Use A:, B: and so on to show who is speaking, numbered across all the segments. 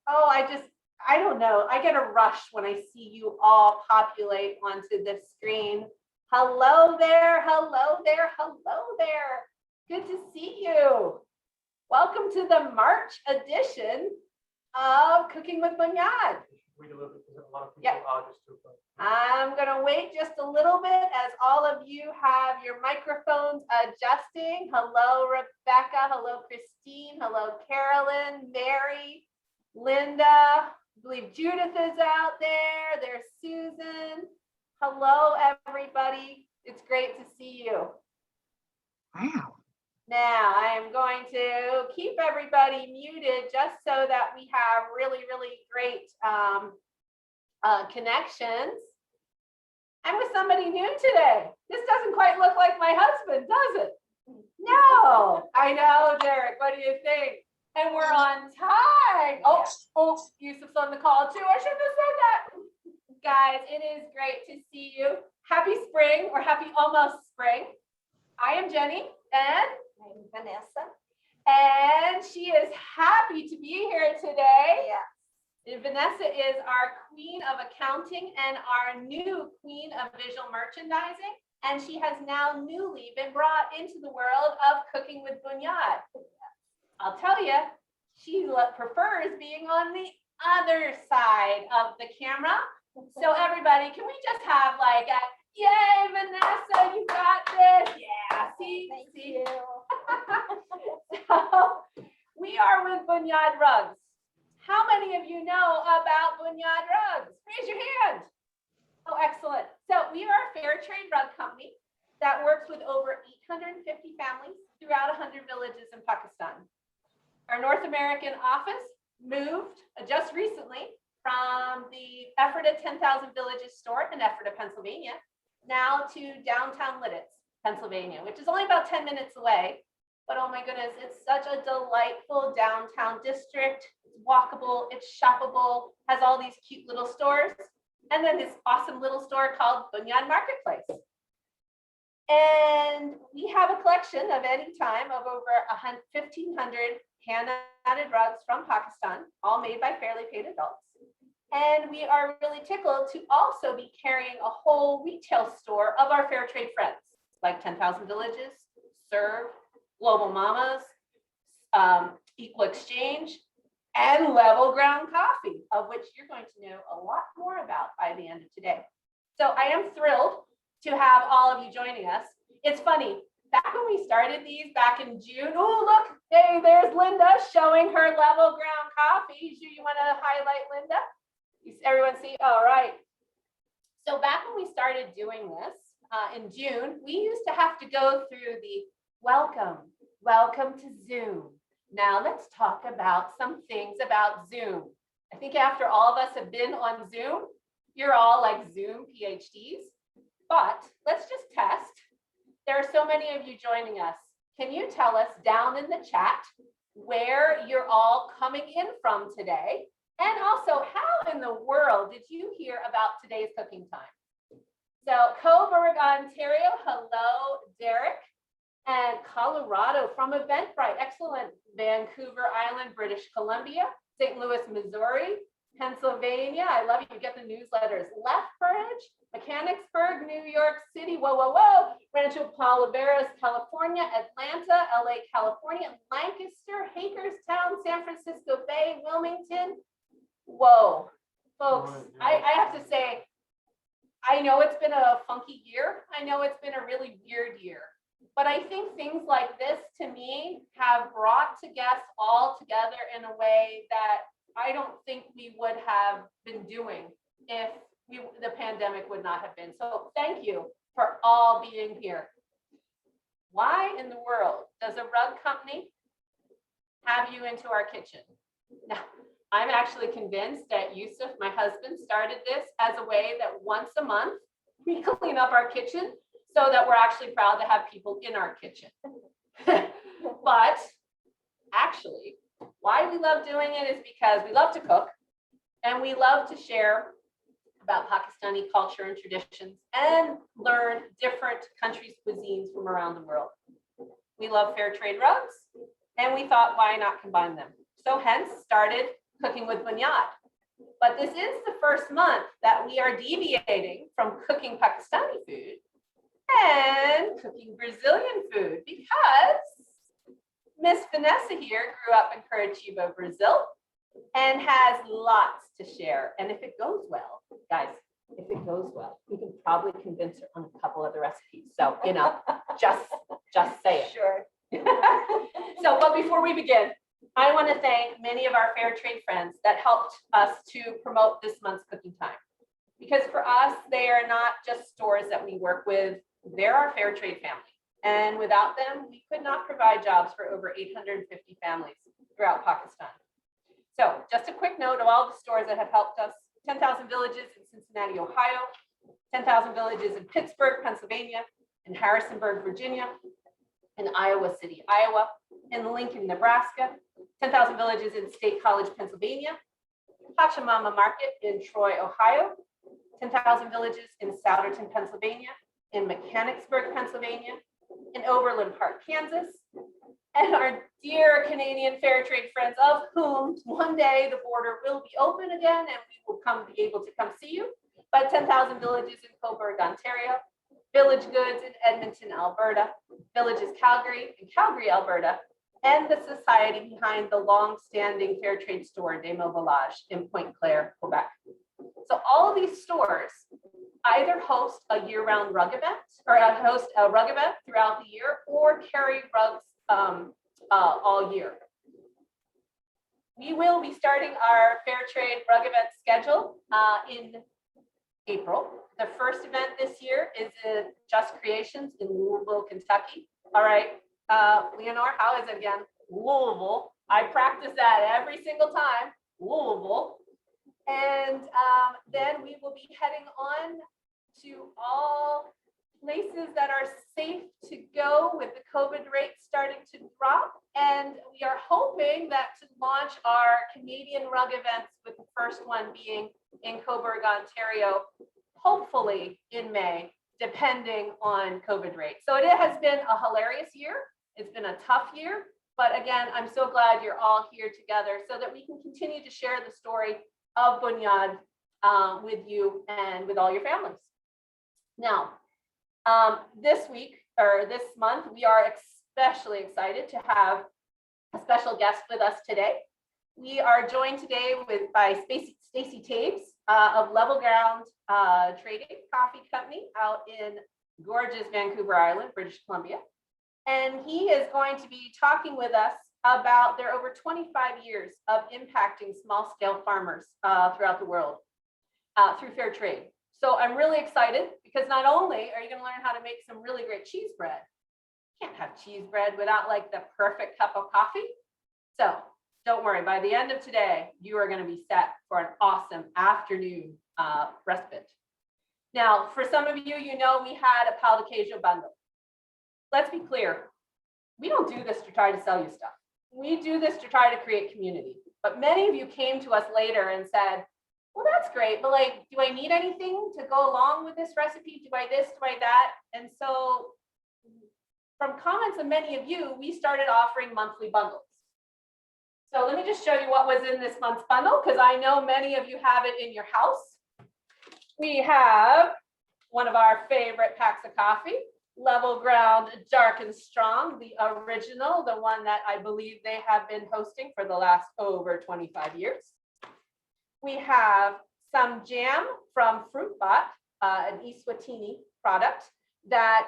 A: Oh, I don't know. I get a rush when I see you all populate onto this screen. Hello there, hello there, hello there. Good to see you. Welcome to the March edition of Cooking with Bunyaad.
B: Wait a little bit because a lot of people
A: Yeah.
B: are just too far.
A: I'm gonna wait just a little bit as all of you have your microphones adjusting. Hello, Rebecca. Hello, Christine. Hello, Carolyn, Mary, Linda. I believe Judith is out there. There's Susan. Hello, everybody. It's great to see you.
C: Wow.
A: Now, I am going to keep everybody muted just so that we have really, really great connections. I'm with somebody new today. This doesn't quite look like my husband, does it? No, I know, Derek. What do you think? And we're on time. Oh, Yusuf's on the call too. I shouldn't have said that. Guys, it is great to see you. Happy spring or happy almost spring. I am Jenny and
D: I'm Vanessa.
A: And she is happy to be here today.
D: Yeah.
A: And Vanessa is our queen of accounting and our new queen of visual merchandising. And she has now newly been brought into the world of cooking with Bunyaad. I'll tell you, she prefers being on the other side of the camera. So everybody, can we just have like a, yay, Vanessa, you got this. Yeah, see?
D: Thank
A: see?
D: you.
A: So we are with Bunyaad Rugs. How many of you know about Bunyaad Rugs? Raise your hand. Oh, excellent. So we are a fair trade rug company that works with over 850 families throughout 100 villages in Pakistan. Our North American office moved just recently from the Ephrata 10,000 Villages store in Ephrata, Pennsylvania, now to downtown Lidditz, Pennsylvania, which is only about 10 minutes away. But oh my goodness, it's such a delightful downtown district. It's walkable, it's shoppable, has all these cute little stores. And then this awesome little store called Bunyaad Marketplace. And we have a collection of any time of over 1,500 hand-knotted rugs from Pakistan, all made by fairly paid adults. And we are really tickled to also be carrying a whole retail store of our fair trade friends, like 10,000 Villages, Serve, Global Mamas, Equal Exchange, and Level Ground Coffee, of which you're going to know a lot more about by the end of today. So I am thrilled to have all of you joining us. It's funny, back when we started these back in June, oh, look, hey, there's Linda showing her Level Ground Coffee. You want to highlight Linda? Everyone see? All right. So back when we started doing this in June, we used to have to go through the welcome to Zoom. Now let's talk about some things about Zoom. I think after all of us have been on Zoom, you're all like Zoom PhDs, but let's just test. There are so many of you joining us. Can you tell us down in the chat where you're all coming in from today? And also, how in the world did you hear about today's cooking time? So Coburg, Ontario, hello, Derek. And Colorado from Eventbrite, excellent. Vancouver Island, British Columbia, St. Louis, Missouri, Pennsylvania. I love you get the newsletters. Lethbridge, Mechanicsburg, New York City, whoa. Rancho Palaveras, California, Atlanta, LA, California, Lancaster, Hagerstown, San Francisco Bay, Wilmington. Whoa, folks, I have to say, I know it's been a funky year. I know it's been a really weird year. But I think things like this, to me, have brought to guests all together in a way that I don't think we would have been doing if the pandemic would not have been. So thank you for all being here. Why in the world does a rug company have you into our kitchen? Now, I'm actually convinced that Yusuf, my husband, started this as a way that once a month we clean up our kitchen so that we're actually proud to have people in our kitchen. But actually, why we love doing it is because we love to cook and we love to share about Pakistani culture and traditions and learn different countries' cuisines from around the world. We love fair trade rugs and we thought, why not combine them? So hence started cooking with Bunyaad. But this is the first month that we are deviating from cooking Pakistani food and cooking Brazilian food because Miss Vanessa here grew up in Curitiba, Brazil, and has lots to share. And if it goes well, guys, if it goes well, we can probably convince her on a couple of the recipes. So, just say it.
D: Sure.
A: So, but before we begin, I want to thank many of our fair trade friends that helped us to promote this month's cooking time. Because for us, they are not just stores that we work with, they're our fair trade family. And without them, we could not provide jobs for over 850 families throughout Pakistan. So just a quick note of all the stores that have helped us: 10,000 villages in Cincinnati, Ohio, 10,000 villages in Pittsburgh, Pennsylvania, in Harrisonburg, Virginia, in Iowa City, Iowa, in Lincoln, Nebraska, 10,000 villages in State College, Pennsylvania, Pachamama Market in Troy, Ohio, 10,000 villages in Souderton, Pennsylvania, in Mechanicsburg, Pennsylvania, in Overland Park, Kansas, and our dear Canadian fair trade friends, of whom one day the border will be open again and we will be able to come see you, but 10,000 villages in Cobourg, Ontario, Village Goods in Edmonton, Alberta, Villages Calgary in Calgary, Alberta, and the society behind the long-standing fair trade store Des Mots Village in Pointe Claire, Quebec. So all of these stores either host a year-round rug event or host a rug event throughout the year or carry rugs all year. We will be starting our fair trade rug event schedule in April. The first event this year is Just Creations in Louisville, Kentucky. All right, Leonore, how is it again? Louisville. I practice that every single time. Louisville. And then we will be heading on to all places that are safe to go with the COVID rate starting to drop. And we are hoping that to launch our Canadian rug events, with the first one being in Cobourg, Ontario, hopefully in May, depending on COVID rate. So it has been a hilarious year. It's been a tough year. But again, I'm so glad you're all here together so that we can continue to share the story of Bunyaad with you and with all your families. Now, this week or this month, we are especially excited to have a special guest with us today. We are joined today by Stacey Taves of Level Ground Trading Coffee Company out in gorgeous Vancouver Island, British Columbia. And he is going to be talking with us about their over 25 years of impacting small-scale farmers throughout the world through fair trade. So I'm really excited because not only are you going to learn how to make some really great cheese bread, you can't have cheese bread without like the perfect cup of coffee. So don't worry, by the end of today, you are going to be set for an awesome afternoon respite. Now, for some of you, you know we had a Pal de Queijo bundle. Let's be clear, we don't do this to try to sell you stuff. We do this to try to create community. But many of you came to us later and said, well, that's great, but like, do I need anything to go along with this recipe? Do I this, do I that? And so from comments of many of you, we started offering monthly bundles. So let me just show you what was in this month's bundle, because I know many of you have it in your house. We have one of our favorite packs of coffee, Level Ground Dark and Strong, the original, the one that I believe they have been hosting for the last over 25 years. We have some jam from FruitBot, an Eswatini product that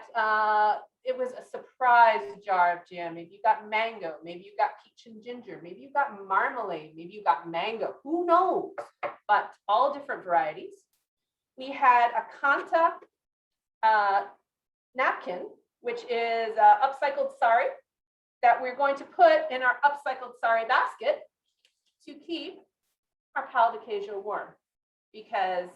A: it was a surprise jar of jam. Maybe you got mango, maybe you got peach and ginger, maybe you got marmalade, maybe you got mango, who knows, but all different varieties. We had a Kanta napkin, which is upcycled sari that we're going to put in our upcycled sari basket to keep our Pal de Queijo warm, because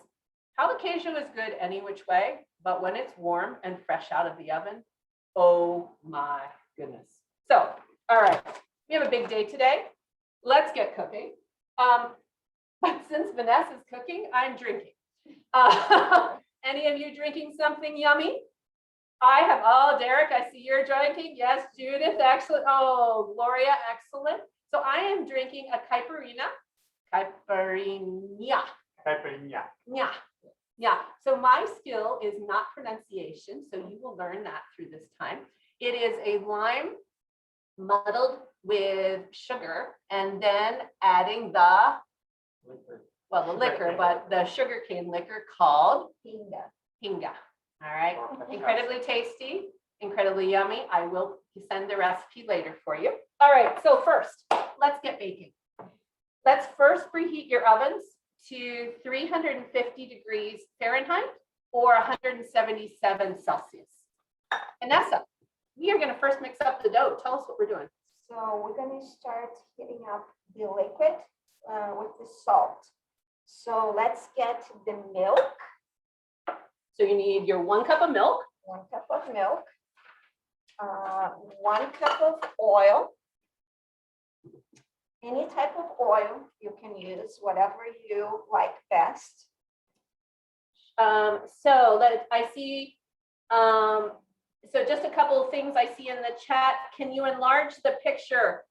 A: Pal de Queijo is good any which way, but when it's warm and fresh out of the oven, oh my goodness. So, all right, we have a big day today. Let's get cooking. But since Vanessa's cooking, I'm drinking. Any of you drinking something yummy? I have, oh, Derek, I see you're drinking. Yes, Judith, excellent. Oh, Gloria, excellent. So I am drinking a caipirinha. Caipirinha.
B: Caipirinha.
A: Yeah. Yeah. So my skill is not pronunciation. So you will learn that through this time. It is a lime muddled with sugar and then adding the liquor, but the sugarcane liquor called
C: Pinga.
A: pinga. All right. Incredibly tasty, incredibly yummy. I will send the recipe later for you. All right. So first, let's get baking. Let's first preheat your ovens to 350 degrees Fahrenheit or 177 Celsius. Vanessa, we are going to first mix up the dough. Tell us what we're doing.
C: So we're going to start heating up the liquid with the salt. So let's get the milk.
A: So you need your 1 cup of milk.
C: 1 cup of milk. 1 cup of oil. Any type of oil you can use, whatever you like best.
A: I see, so just a couple of things I see in the chat. Can you enlarge the picture?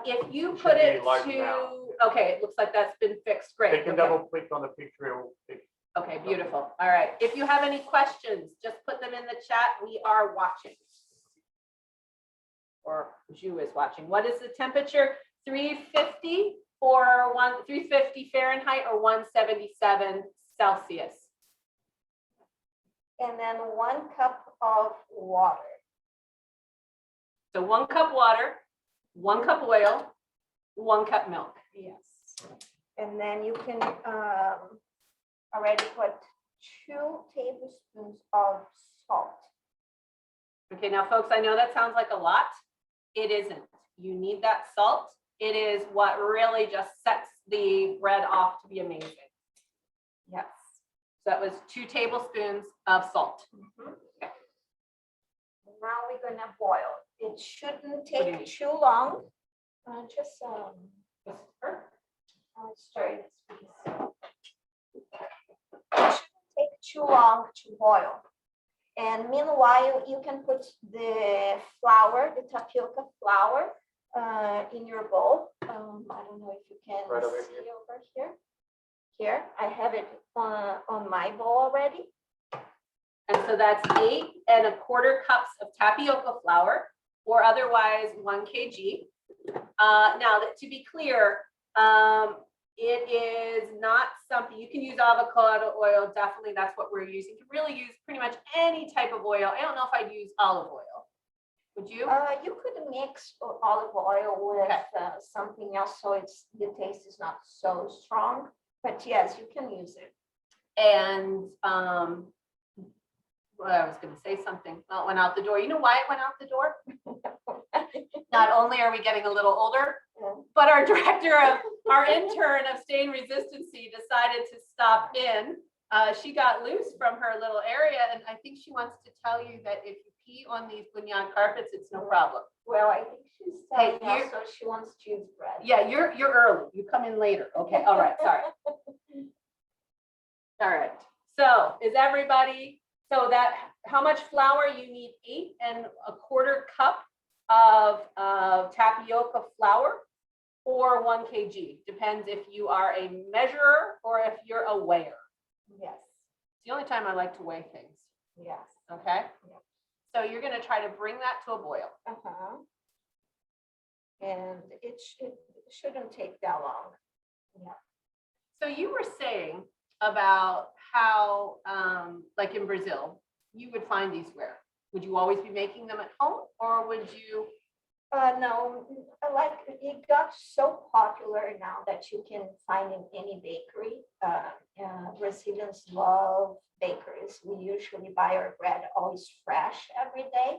A: If you put it to, okay, it looks like that's been fixed. Great.
B: They can
A: Okay.
B: double click on the picture. It will fix.
A: Okay, beautiful. All right. If you have any questions, just put them in the chat. We are watching. Or Ju is watching. What is the temperature? 350 or 350 Fahrenheit or 177 Celsius.
C: And then 1 cup of water.
A: So 1 cup water, 1 cup oil, 1 cup milk.
C: Yes. And then you can already put 2 tablespoons of salt.
A: Okay, now folks, I know that sounds like a lot. It isn't. You need that salt. It is what really just sets the bread off to be amazing. Yes. So that was 2 tablespoons of salt. Okay.
C: Now we're gonna boil. It shouldn't
A: do you
C: take
A: mean?
C: too long. Just I'll stir this piece. It shouldn't take too long to boil. And meanwhile, you can put the flour, the tapioca flour, in your bowl. I don't know if you can
B: Right over
C: see
B: here.
C: over here. Here, I have it on my bowl already.
A: And so that's 8 1/4 cups of tapioca flour, or otherwise 1 kg. Now, that to be clear, it is not something, you can use avocado oil, definitely, that's what we're using. You can really use pretty much any type of oil. I don't know if I'd use olive oil. Would you?
C: You could mix olive oil with
A: Okay.
C: something else, so the taste is not so strong. But yes, you can use it.
A: And well, I was going to say something. Well, it went out the door. You know why it went out the door? Not only are we getting a little older, but our intern of stain resistancy decided to stop in. She got loose from her little area, and I think she wants to tell you that if you pee on these Bunyaad carpets, it's no problem.
C: Well, I think she's
A: Hey,
C: telling us so she wants cheese bread.
A: Yeah, you're early. You come in later. Okay. All right. Sorry. All right. So is everybody, so that how much flour you need? 8 1/4 cup of tapioca flour or 1 kg. Depends if you are a measurer or if you're a weigher.
C: Yes,
A: It's the only time I like to weigh things.
C: yes.
A: Okay.
C: Yep.
A: So you're going to try to bring that to a boil.
C: And it shouldn't take that long.
A: So you were saying about how, like in Brazil, you would find these where? Would you always be making them at home, or would you?
C: No, like it got so popular now that you can find in any bakery. Brazilians love bakeries. We usually buy our bread always fresh every day.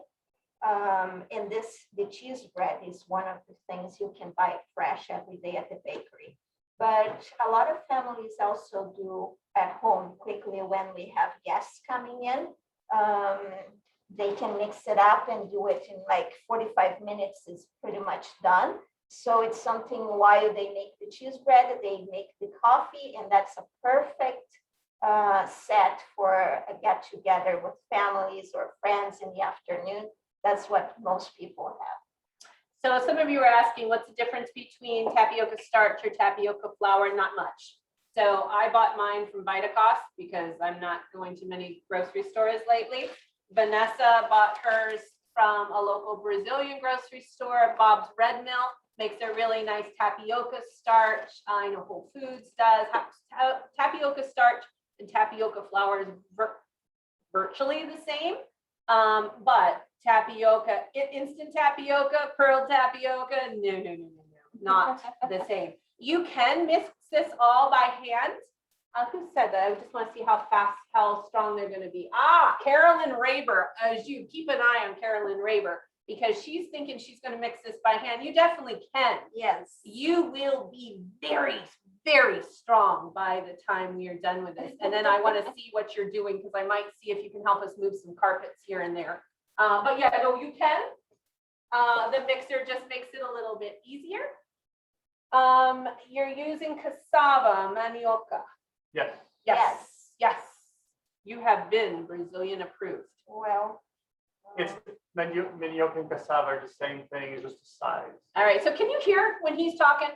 C: And the cheese bread is one of the things you can buy fresh every day at the bakery. But a lot of families also do at home quickly when we have guests coming in. They can mix it up and do it in like 45 minutes is pretty much done. So it's something while they make the cheese bread, they make the coffee, and that's a perfect set for a get together with families or friends in the afternoon. That's what most people have.
A: So some of you are asking, what's the difference between tapioca starch or tapioca flour? Not much. So I bought mine from Vitacost because I'm not going to many grocery stores lately. Vanessa bought hers from a local Brazilian grocery store, Bob's Red Mill, makes a really nice tapioca starch. I know Whole Foods does. Tapioca starch and tapioca flour is virtually the same, but tapioca, instant tapioca, pearl tapioca, no, not the same. You can mix this all by hand. Who said that? I just want to see how fast, how strong they're going to be. Carolyn Raber, as you keep an eye on Carolyn Raber, because she's thinking she's going to mix this by hand. You definitely can.
C: Yes.
A: You will be very, very strong by the time we are done with this. And then I want to see what you're doing because I might see if you can help us move some carpets here and there. But yeah, no, you can. The mixer just makes it a little bit easier. You're using cassava, manioca.
B: Yes.
A: Yes. You have been Brazilian approved.
C: Well.
B: It's manioca and cassava are the same thing, it's just the size.
A: All right, so can you hear when he's talking?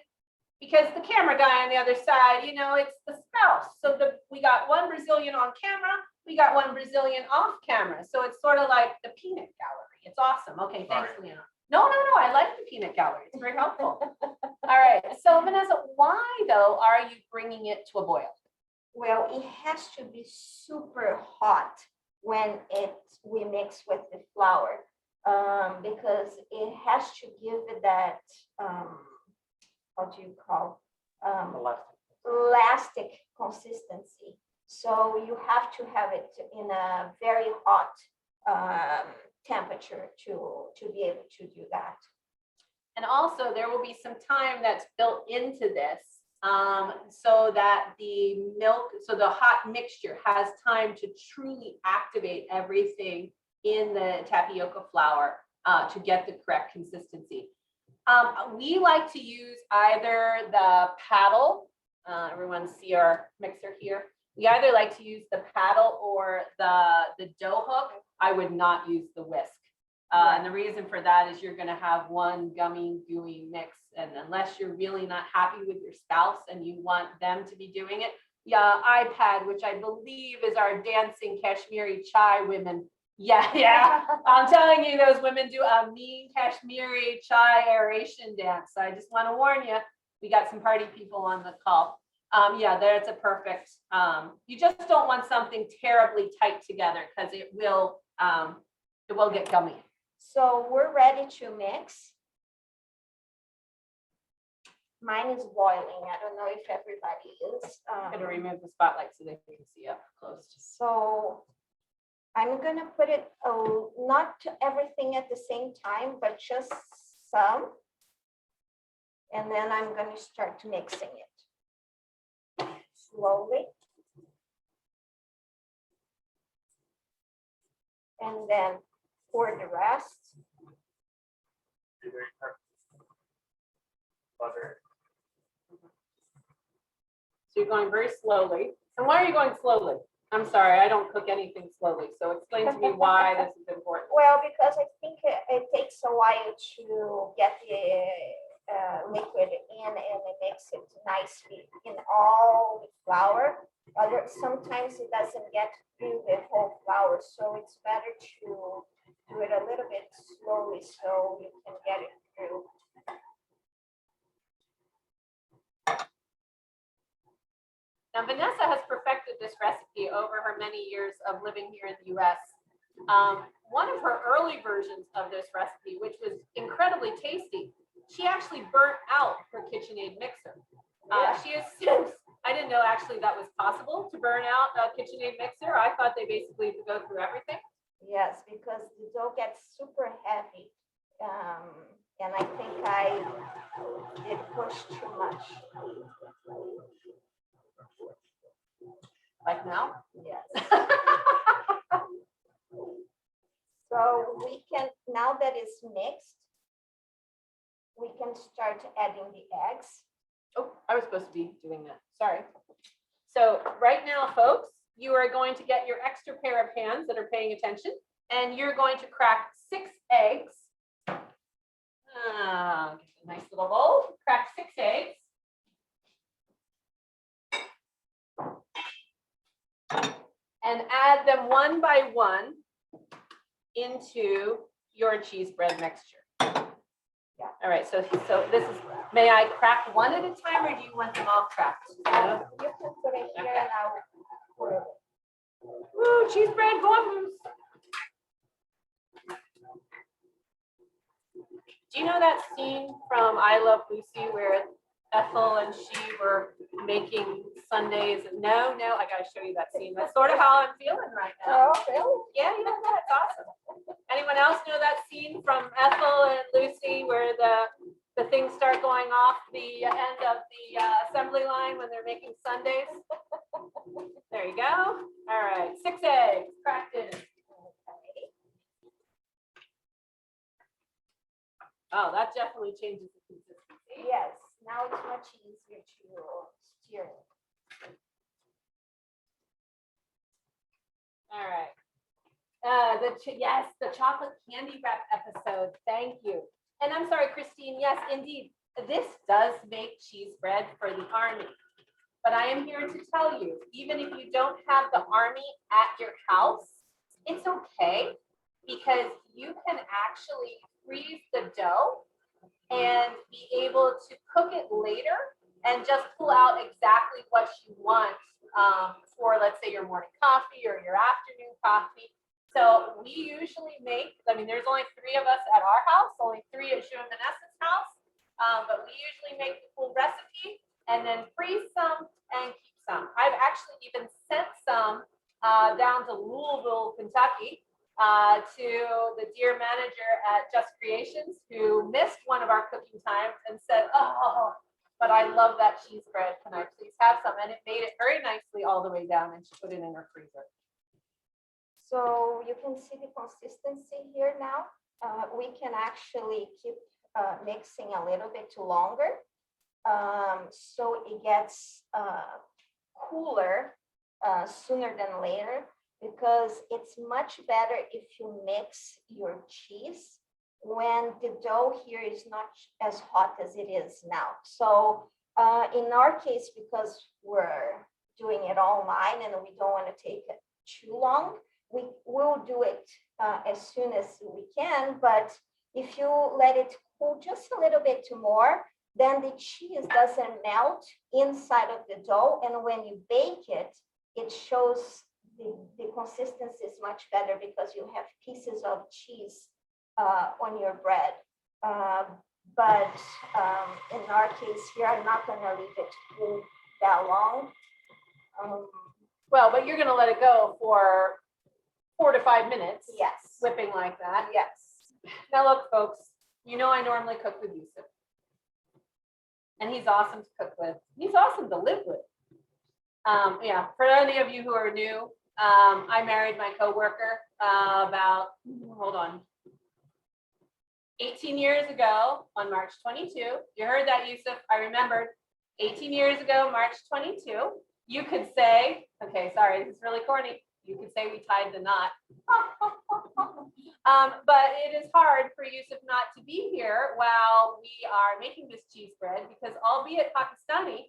A: Because the camera guy on the other side, it's the spouse. So we got one Brazilian on camera, we got one Brazilian off camera. So it's sort of like the peanut gallery. It's awesome. Okay, thanks, Leona. No, I like the peanut gallery. It's very helpful. All right, so Vanessa, why though are you bringing it to a boil?
C: Well, it has to be super hot when we mix with the flour, because it has to give it that, what do you call, elastic consistency. So you have to have it in a very hot temperature to be able to do that.
A: And also there will be some time that's built into this so that the milk, so the hot mixture has time to truly activate everything in the tapioca flour to get the correct consistency. We like to use either the paddle, everyone see our mixer here. We either like to use the paddle or the dough hook. I would not use the whisk. And the reason for that is you're going to have one gummy, gooey mix. And unless you're really not happy with your spouse and you want them to be doing it, iPad, which I believe is our dancing Kashmiri chai women. Yeah. I'm telling you, those women do a mean Kashmiri chai aeration dance. So I just want to warn you, we got some party people on the call. That's a perfect. You just don't want something terribly tight together because it will get gummy.
C: So we're ready to mix. Mine is boiling. I don't know if everybody is.
A: I'm going to remove the spotlight so they can see up close.
C: So I'm going to put it, not everything at the same time, but just some. And then I'm going to start mixing it slowly. And then pour the rest.
B: Butter.
A: So you're going very slowly. And why are you going slowly? I'm sorry, I don't cook anything slowly. So explain to me why this is important.
C: Well, because I think it takes a while to get the liquid in and it makes it nicely in all the flour. Sometimes it doesn't get through the whole flour. So it's better to do it a little bit slowly so you can get it through.
A: Now, Vanessa has perfected this recipe over her many years of living here in the US. One of her early versions of this recipe, which was incredibly tasty, she actually burnt out her KitchenAid mixer. She has since, I didn't know actually that was possible to burn out a KitchenAid mixer. I thought they basically had to go through everything.
C: Yes, because the dough gets super heavy. And I think I did push too much.
A: Like now?
C: Yes. So we can, now that it's mixed, we can start adding the eggs.
A: Oh, I was supposed to be doing that. Sorry. So right now, folks, you are going to get your extra pair of hands that are paying attention, and you're going to crack 6 eggs. Get a nice little bowl, crack 6 eggs. And add them one by one into your cheese bread mixture.
C: Yeah.
A: All right, so this is, may I crack one at a time or do you want them all cracked?
C: You can put it here and I'll pour it.
A: Woo, cheese bread, go on, Moose. Do you know that scene from I Love Lucy where Ethel and she were making sundaes? No, I gotta show you that scene. That's sort of how I'm feeling right now.
C: Oh, really?
A: Yeah, you know that, it's awesome. Anyone else know that scene from Ethel and Lucy where the things start going off the end of the assembly line when they're making sundaes? There you go. All right, 6 eggs cracked in. Oh, that definitely changes the consistency.
C: Yes, now it's much easier to stir.
A: All right. Yes, the chocolate candy wrap episode. Thank you. And I'm sorry, Christine. Yes, indeed. This does make cheese bread for the army. But I am here to tell you, even if you don't have the army at your house, it's okay because you can actually freeze the dough and be able to cook it later and just pull out exactly what you want for, let's say, your morning coffee or your afternoon coffee. So we usually make, I mean, there's only 3 of us at our house, only 3 at Shu and Vanessa's house, but we usually make the full recipe and then freeze some and keep some. I've actually even sent some down to Louisville, Kentucky, to the dear manager at Just Creations who missed one of our cooking times and said, oh, but I love that cheese bread. Can I please have some? And it made it very nicely all the way down and she put it in her freezer.
C: So you can see the consistency here now. We can actually keep mixing a little bit longer. So it gets cooler sooner than later because it's much better if you mix your cheese when the dough here is not as hot as it is now. So in our case, because we're doing it online and we don't want to take it too long, we will do it as soon as we can. But if you let it cool just a little bit more, then the cheese doesn't melt inside of the dough. And when you bake it, it shows the consistency is much better because you have pieces of cheese on your bread. But in our case here, I'm not going to leave it cool that long.
A: Well, but you're going to let it go for 4 to 5 minutes.
C: Yes.
A: Whipping like that.
C: Yes.
A: Now look, folks, you know I normally cook with Yusuf. And he's awesome to cook with. He's awesome to live with. Yeah, for any of you who are new, I married my coworker about, 18 years ago on March 22. You heard that, Yusuf. I remembered 18 years ago, March 22. You could say, okay, sorry, this is really corny. You could say we tied the knot. But it is hard for Yusuf not to be here while we are making this cheese bread because albeit Pakistani,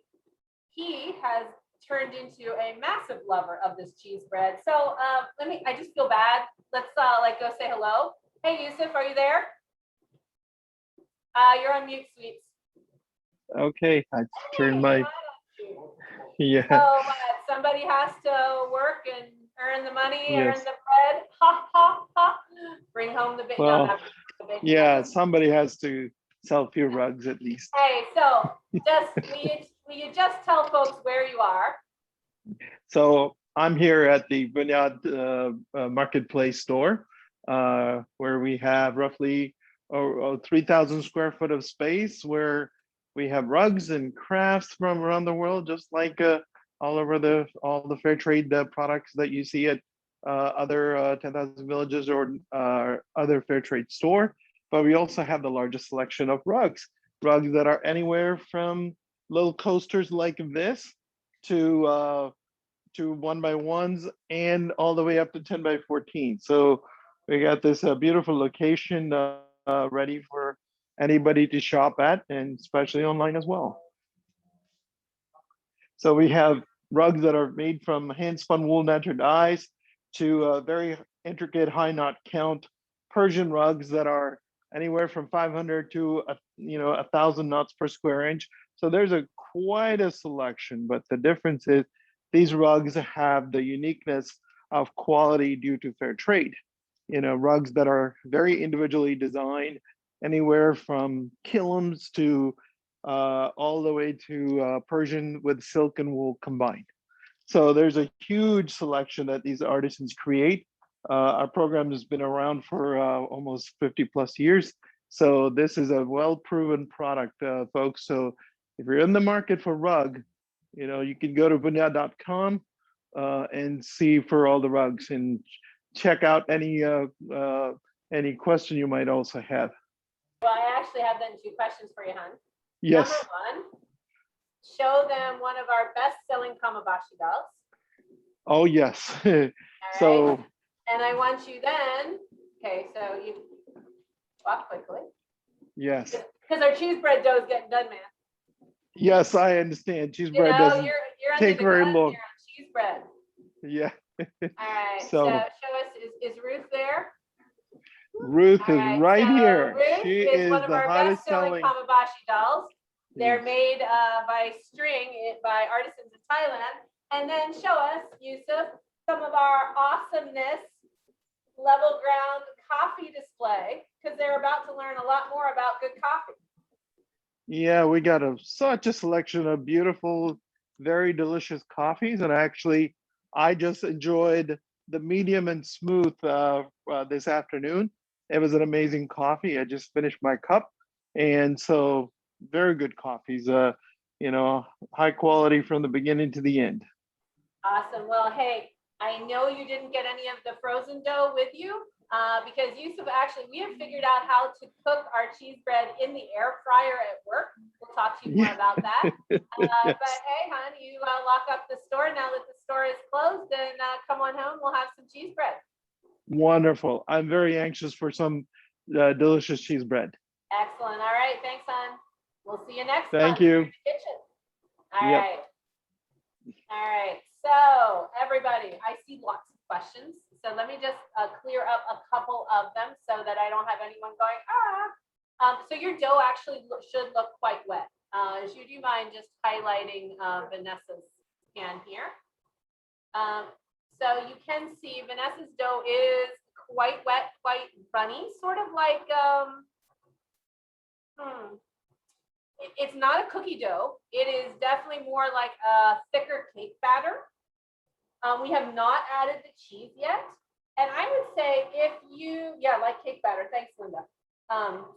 A: he has turned into a massive lover of this cheese bread. So I just feel bad. Let's go say hello. Hey, Yusuf, are you there? You're on mute, sweets.
D: Okay, I turned my, yeah.
A: So somebody has to work and earn the money,
D: Yes.
A: earn the bread. Ha, ha, ha. Bring home the bacon.
D: Well, yeah, somebody has to sell a few rugs at least.
A: Hey, so will you just tell folks where you are?
D: So I'm here at the Bunyaad marketplace store, where we have roughly 3,000 square foot of space where we have rugs and crafts from around the world, just like all over all the fair trade products that you see at other 10,000 villages or other fair trade store. But we also have the largest selection of rugs that are anywhere from little coasters like this to 1x1s and all the way up to 10x14. So we got this beautiful location ready for anybody to shop at, and especially online as well. So we have rugs that are made from hand spun wool natural dyes to very intricate high knot count Persian rugs that are anywhere from 500 to 1,000 knots per square inch. So there's quite a selection, but the difference is these rugs have the uniqueness of quality due to fair trade. Rugs that are very individually designed, anywhere from kilns to all the way to Persian with silk and wool combined. So there's a huge selection that these artisans create. Our program has been around for almost 50 plus years. So this is a well-proven product, folks. So if you're in the market for rug, you can go to bunyaad.com and see for all the rugs and check out any question you might also have.
A: Well, I actually have then 2 questions for you, hon.
D: Yes.
A: Number 1, show them one of our best-selling Kamabashi dolls.
D: Oh, yes.
A: All right.
D: So,
A: and I want you then, okay, so you walk quickly.
D: yes.
A: Because our cheese bread dough is getting done, man.
D: Yes, I understand. Cheese bread doesn't
A: you're
D: take very long.
A: Here on cheese bread.
D: Yeah.
A: All right.
D: So
A: So show us, is Ruth there?
D: Ruth
A: All
D: is right
A: so
D: here.
A: Ruth
D: She
A: is
D: is
A: one of
D: the
A: our
D: hottest
A: best-selling
D: selling.
A: Kamabashi dolls. They're
D: Yes.
A: made by by artisans in Thailand. And then show us, Yusuf, some of our awesomeness level ground coffee display, because they're about to learn a lot more about good coffee.
D: Yeah, we got such a selection of beautiful, very delicious coffees. And actually, I just enjoyed the medium and smooth this afternoon. It was an amazing coffee. I just finished my cup. And so very good coffees, high quality from the beginning to the end.
A: Awesome. Well, hey, I know you didn't get any of the frozen dough with you because Yusuf, actually, we have figured out how to cook our cheese bread in the air fryer at work. We'll talk to you more about that.
D: Yes.
A: But hey, hon, you lock up the store now that the store is closed, and come on home. We'll have some cheese bread.
D: Wonderful. I'm very anxious for some delicious cheese bread.
A: Excellent. All right. Thanks, hon. We'll see you next
D: Thank
A: month
D: you.
A: in the kitchen. All
D: Yep.
A: right. All right. So everybody, I see lots of questions. So let me just clear up a couple of them so that I don't have anyone going, so your dough actually should look quite wet. Would you mind just highlighting Vanessa's hand here? So you can see Vanessa's dough is quite wet, quite runny, sort of like, it's not a cookie dough. It is definitely more like a thicker cake batter. We have not added the cheese yet. And I would say like cake batter. Thanks, Linda.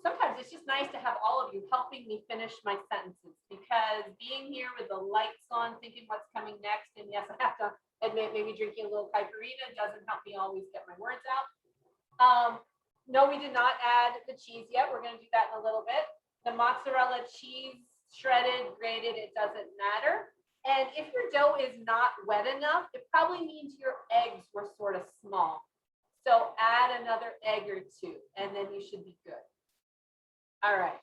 A: Sometimes it's just nice to have all of you helping me finish my sentences, because being here with the lights on, thinking what's coming next, and yes, I have to admit, maybe drinking a little caipirinha doesn't help me always get my words out. No, we did not add the cheese yet. We're going to do that in a little bit. The mozzarella cheese, shredded, grated, it doesn't matter. And if your dough is not wet enough, it probably means your eggs were sort of small. So add another egg or 2, and then you should be good. All right.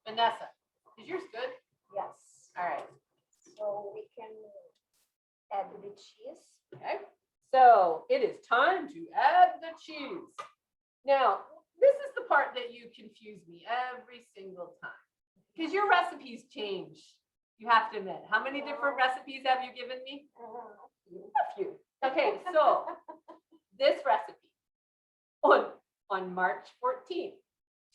A: Vanessa, is yours good?
C: Yes.
A: All right.
C: So we can add the cheese.
A: Okay. So it is time to add the cheese. Now, this is the part that you confuse me every single time, because your recipes change. You have to admit. How many different recipes have you given me? A few. Okay, so this recipe on March 14th,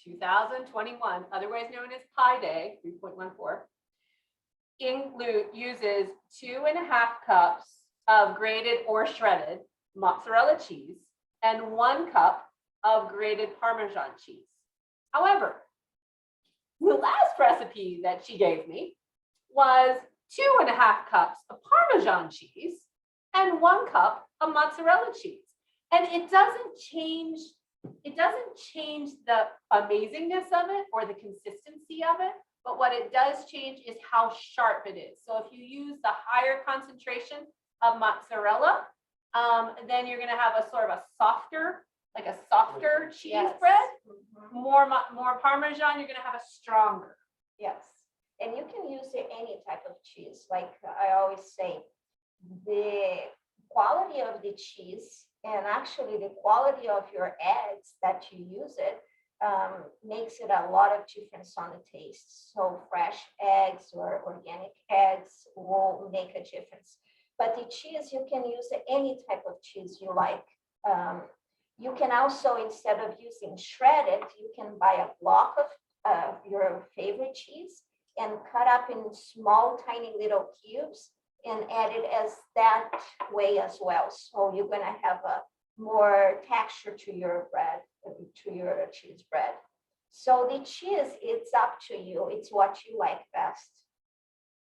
A: 2021, otherwise known as Pi Day 3.14, uses 2.5 cups of grated or shredded mozzarella cheese and 1 cup of grated Parmesan cheese. However, the last recipe that she gave me was 2.5 cups of Parmesan cheese and 1 cup of mozzarella cheese. And it doesn't change the amazingness of it or the consistency of it, but what it does change is how sharp it is. So if you use the higher concentration of mozzarella, then you're gonna have a sort of a softer like a softer cheese
C: Yes.
A: bread.
C: Mhm.
A: More Parmesan, you're gonna have a stronger.
C: Yes, and you can use any type of cheese. Like I always say, the quality of the cheese and actually the quality of your eggs that you use it makes it a lot of difference on the taste. So fresh eggs or organic eggs will make a difference. But the cheese, you can use any type of cheese you like. You can also, instead of using shredded, you can buy a block of your favorite cheese and cut up in small, tiny little cubes and add it as that way as well. So you're gonna have a more texture to your bread, to your cheese bread. So the cheese, it's up to you. It's what you like best.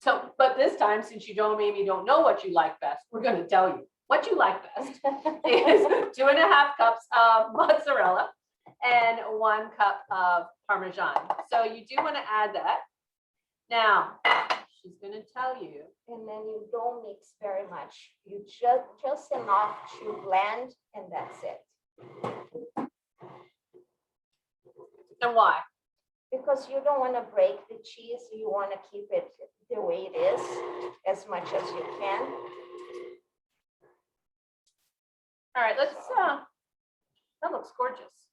A: So, but this time, since you maybe don't know what you like best, we're gonna tell you what you like best is 2.5 cups of mozzarella and 1 cup of Parmesan. So you do want to add that. Now, she's gonna tell you.
C: And then you don't mix very much. You just enough to blend, and that's it.
A: And why?
C: Because you don't want to break the cheese. You want to keep it the way it is as much as you can.
A: All right, let's, that looks gorgeous.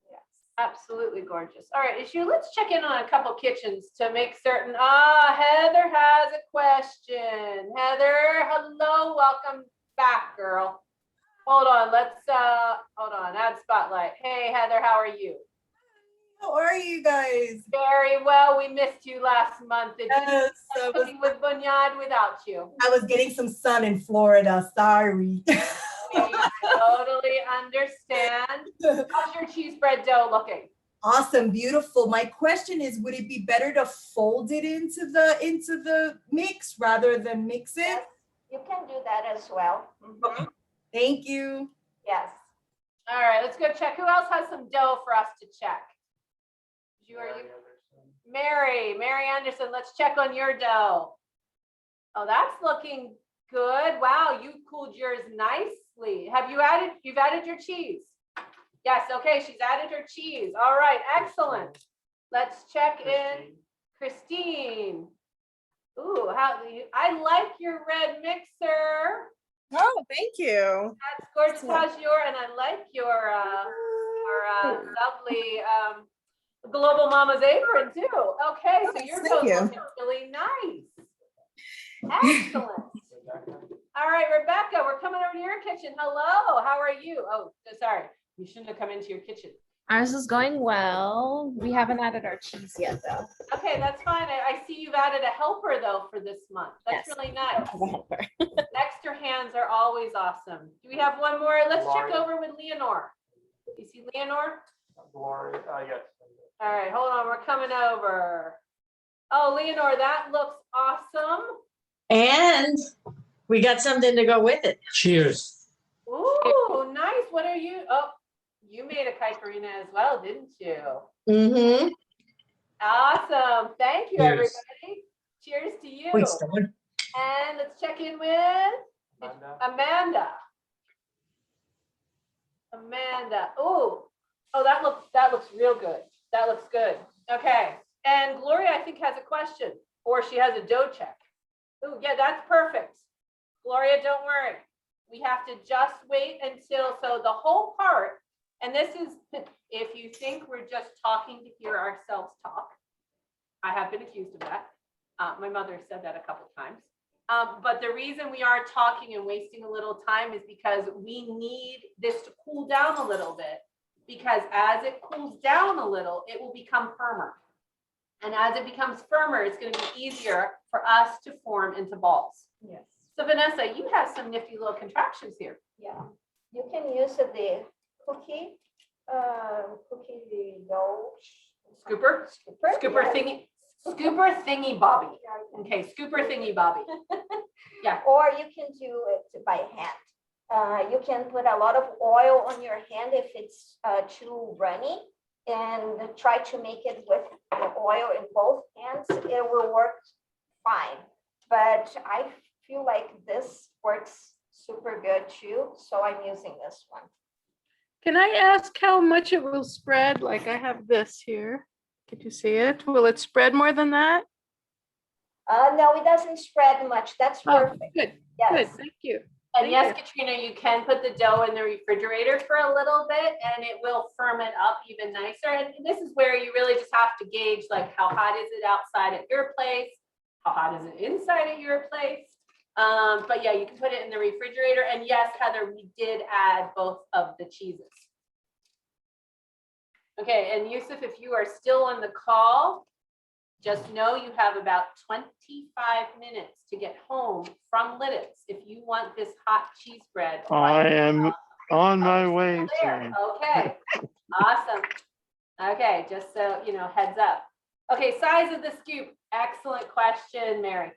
C: Yes.
A: Absolutely gorgeous. All right, Ishu, let's check in on a couple kitchens to make certain. Heather has a question. Heather, hello, welcome back, girl. Hold on, hold on, add spotlight. Hey, Heather, how are you?
E: How are you guys?
A: Very well. We missed you last month. It didn't
E: Yes, I was,
A: cooking with Bunyaad without you.
E: I was getting some sun in Florida. Sorry.
A: We totally understand. How's your cheese bread dough looking?
E: Awesome, beautiful. My question is, would it be better to fold it into the mix rather than mix it?
C: Yes, you can do that as well. Mhm.
E: Thank you.
C: Yes.
A: All right, let's go check. Who else has some dough for us to check? You are you? Mary Anderson, let's check on your dough. Oh, that's looking good. Wow, you cooled yours nicely. You've added your cheese? Yes, okay, she's added her cheese. All right, excellent. Let's check in Christine. Ooh, I like your red mixer.
F: Oh, thank you.
A: That's gorgeous. How's and I like your lovely Global Mama's apron too. Okay, so your
F: Thank
A: dough's
F: you.
A: looking really nice. Excellent. All right, Rebecca, we're coming over to your kitchen. Hello, how are you? Oh, sorry, you shouldn't have come into your kitchen.
G: Ours is going well. We haven't added our cheese yet, though.
A: Okay, that's fine. I see you've added a helper though for this month. That's
G: Yes.
A: really nice.
G: The helper.
A: Extra hands are always awesome. Do we have one more? Let's check
B: Gloria.
A: over with Leonore. You see Leonore?
B: Glory, yes.
A: All right, hold on. We're coming over. Oh, Leonore, that looks awesome.
H: And we got something to go with it.
I: Cheers.
A: Ooh, nice. What are you? Oh, you made a caipirinha as well, didn't you?
H: Mm-hmm.
A: Awesome. Thank you,
I: Cheers.
A: everybody. Cheers to you.
H: Wait, someone.
A: And let's check in with Amanda. Oh, that looks real good. That looks good. Okay. And Gloria, I think, has a question, or she has a dough check. Oh, yeah, that's perfect. Gloria, don't worry. We have to just wait until, so the whole part, and this is, if you think we're just talking to hear ourselves talk, I have been accused of that. My mother said that a couple times. But the reason we are talking and wasting a little time is because we need this to cool down a little bit, because as it cools down a little, it will become firmer. And as it becomes firmer, it's going to be easier for us to form into balls.
C: Yes.
A: So Vanessa, you have some nifty little contraptions here.
C: Yeah. You can use the cookie dough.
A: Scooper? Scooper thingy. Scooper thingy bobby. Okay, scooper thingy bobby. Yeah.
C: Or you can do it by hand. You can put a lot of oil on your hand if it's too runny, and try to make it with the oil in both hands. It will work fine. But I feel like this works super good too, so I'm using this one.
F: Can I ask how much it will spread? Like I have this here. Could you see it? Will it spread more than that?
C: No, it doesn't spread much. That's
F: Oh,
C: perfect.
F: good, good.
C: Yes.
F: Thank you.
A: And
F: Thank
A: yes,
F: you.
A: Katrina, you can put the dough in the refrigerator for a little bit and it will firm it up even nicer. And this is where you really just have to gauge like how hot is it outside at your place? How hot is it inside at your place? But yeah, you can put it in the refrigerator. And yes, Heather, we did add both of the cheeses. Okay, and Yusuf, if you are still on the call, just know you have about 25 minutes to get home from Lidditz if you want this hot cheese bread.
D: I am on my way,
A: There.
D: sir.
A: Okay, awesome. Okay, just so you know, heads up. Okay, size of the scoop. Excellent question, Mary.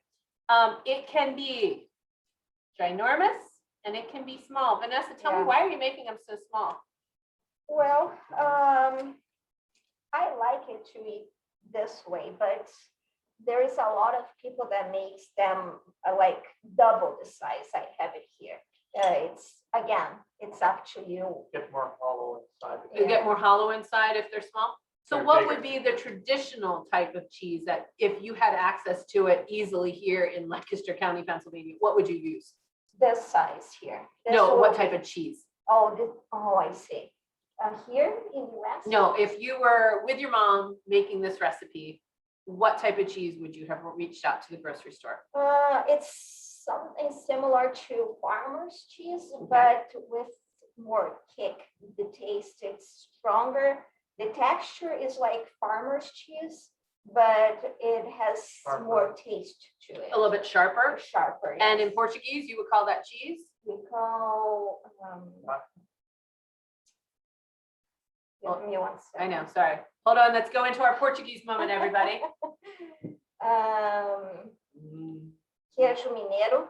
A: It can be ginormous and it can be small. Vanessa, tell me,
C: Yeah.
A: why are you making them so small?
C: Well, I like it to eat this way, but there is a lot of people that makes them like double the size. I have it here. It's again, it's up to you.
B: Get more hollow inside.
A: You get more hollow inside if they're small? So
B: They're
A: what would
B: bigger.
A: be the traditional type of cheese that if you had access to it easily here in Lancaster County, Pennsylvania, what would you use?
C: This size here. This
A: No,
C: will
A: what
C: be-
A: type of cheese?
C: Oh, I see. Here in the US.
A: No, if you were with your mom making this recipe, what type of cheese would you have reached out to the grocery store?
C: It's something similar to farmer's cheese, but with more kick. The taste, it's stronger. The texture is like farmer's cheese, but it has
B: Sharper.
C: more taste to it.
A: A little bit sharper.
C: Sharper.
A: And in
C: yes.
A: Portuguese, you would call that cheese?
C: We call, give me one
A: I
C: second.
A: know, sorry. Hold on, let's go into our Portuguese moment, everybody.
C: Queijo mineiro.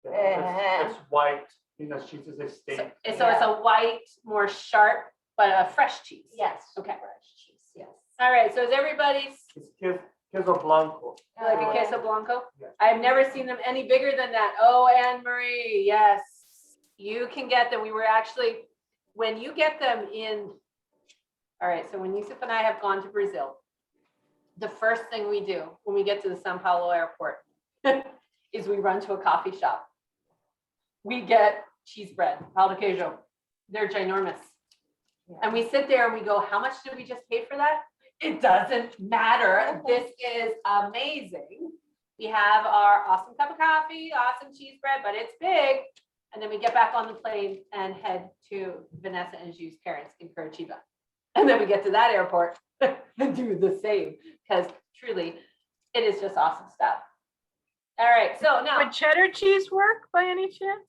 B: It's white, because cheese is a
A: So
B: steak.
A: it's a white, more sharp, but a fresh cheese.
C: Yes.
A: Okay.
C: Fresh cheese, yes.
A: All right, so is everybody's
B: It's queso blanco.
A: like a
C: Uh,
A: queso blanco?
B: Yes.
A: I've never seen them any bigger than that. Oh, Anne Marie, yes. You can get them. We were actually, when you get them in, all right, so when Yusuf and I have gone to Brazil, the first thing we do when we get to the São Paulo airport is we run to a coffee shop. We get cheese bread, pão de queijo. They're ginormous. And we sit there and we go, how much did we just pay for that? It doesn't matter. This is amazing. We have our awesome cup of coffee, awesome cheese bread, but it's big. And then we get back on the plane and head to Vanessa and Ju's parents in Curitiba. And then we get to that airport and do the same, because truly it is just awesome stuff. All right, so now,
F: Would cheddar cheese work by any chance?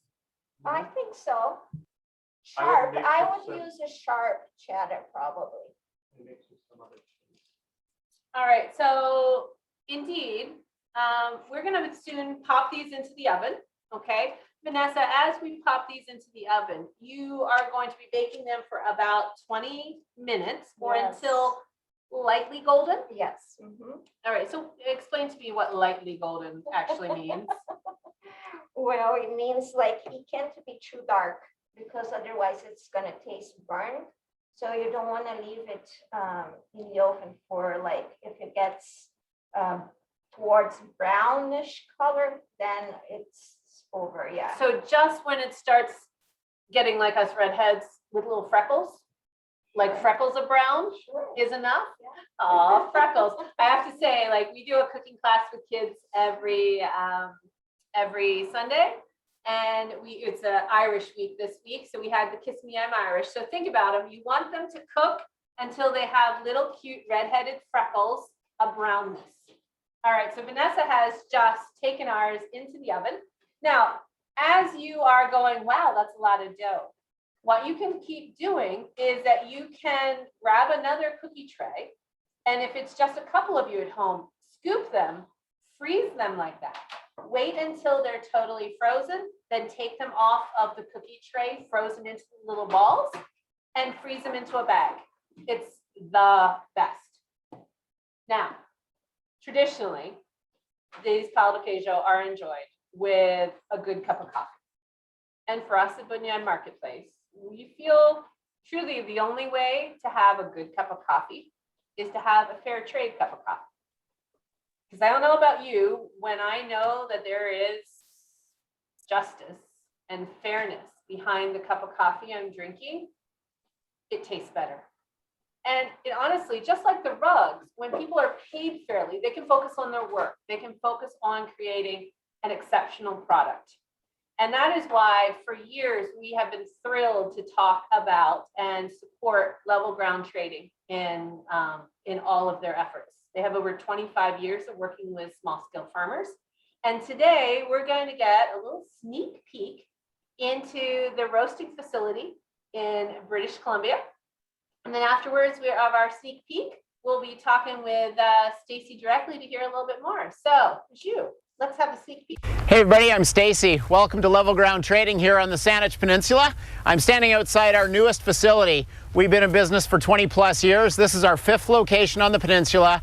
C: I think so.
B: I would
C: Sharp,
B: mix
C: I
B: with
C: would
B: some-
C: use a sharp cheddar probably.
B: Mix with some other cheese.
A: all right, so indeed, we're gonna soon pop these into the oven, okay? Vanessa, as we pop these into the oven, you are going to be baking them for about 20 minutes or
C: Yes.
A: until lightly golden.
C: Yes. mhm.
A: All right, so explain to me what lightly golden actually means.
C: Well, it means like it can't be too dark because otherwise it's gonna taste burnt. So you don't want to leave it in the oven for like, if it gets towards brownish color, then it's over, yeah.
A: So just when it starts getting like us redheads with little freckles, like freckles of brown
C: Sure.
A: is enough?
C: Yeah.
A: Oh, freckles. I have to say, like, we do a cooking class with kids every Sunday. And it's an Irish week this week. So we had the Kiss Me, I'm Irish. So think about them. You want them to cook until they have little cute redheaded freckles of brownness. All right, so Vanessa has just taken ours into the oven. Now, as you are going, wow, that's a lot of dough. What you can keep doing is that you can grab another cookie tray. And if it's just a couple of you at home, scoop them, freeze them like that. Wait until they're totally frozen, then take them off of the cookie tray, frozen into little balls, and freeze them into a bag. It's the best. Now, traditionally, these pão de queijo are enjoyed with a good cup of coffee. And for us at Bunyaad Marketplace, we feel truly the only way to have a good cup of coffee is to have a fair trade cup of coffee. Because I don't know about you, when I know that there is justice and fairness behind the cup of coffee I'm drinking, it tastes better. And it honestly, just like the rugs, when people are paid fairly, they can focus on their work. They can focus on creating an exceptional product. And that is why for years we have been thrilled to talk about and support level ground trading in all of their efforts. They have over 25 years of working with small scale farmers. And today we're going to get a little sneak peek into the roasting facility in British Columbia. And then afterwards of our sneak peek, we'll be talking with Stacy directly to hear a little bit more. So, Ju, let's have a sneak peek.
I: Hey everybody, I'm Stacy. Welcome to Level Ground Trading here on the Saanich Peninsula. I'm standing outside our newest facility. We've been in business for 20 plus years. This is our 5th location on the peninsula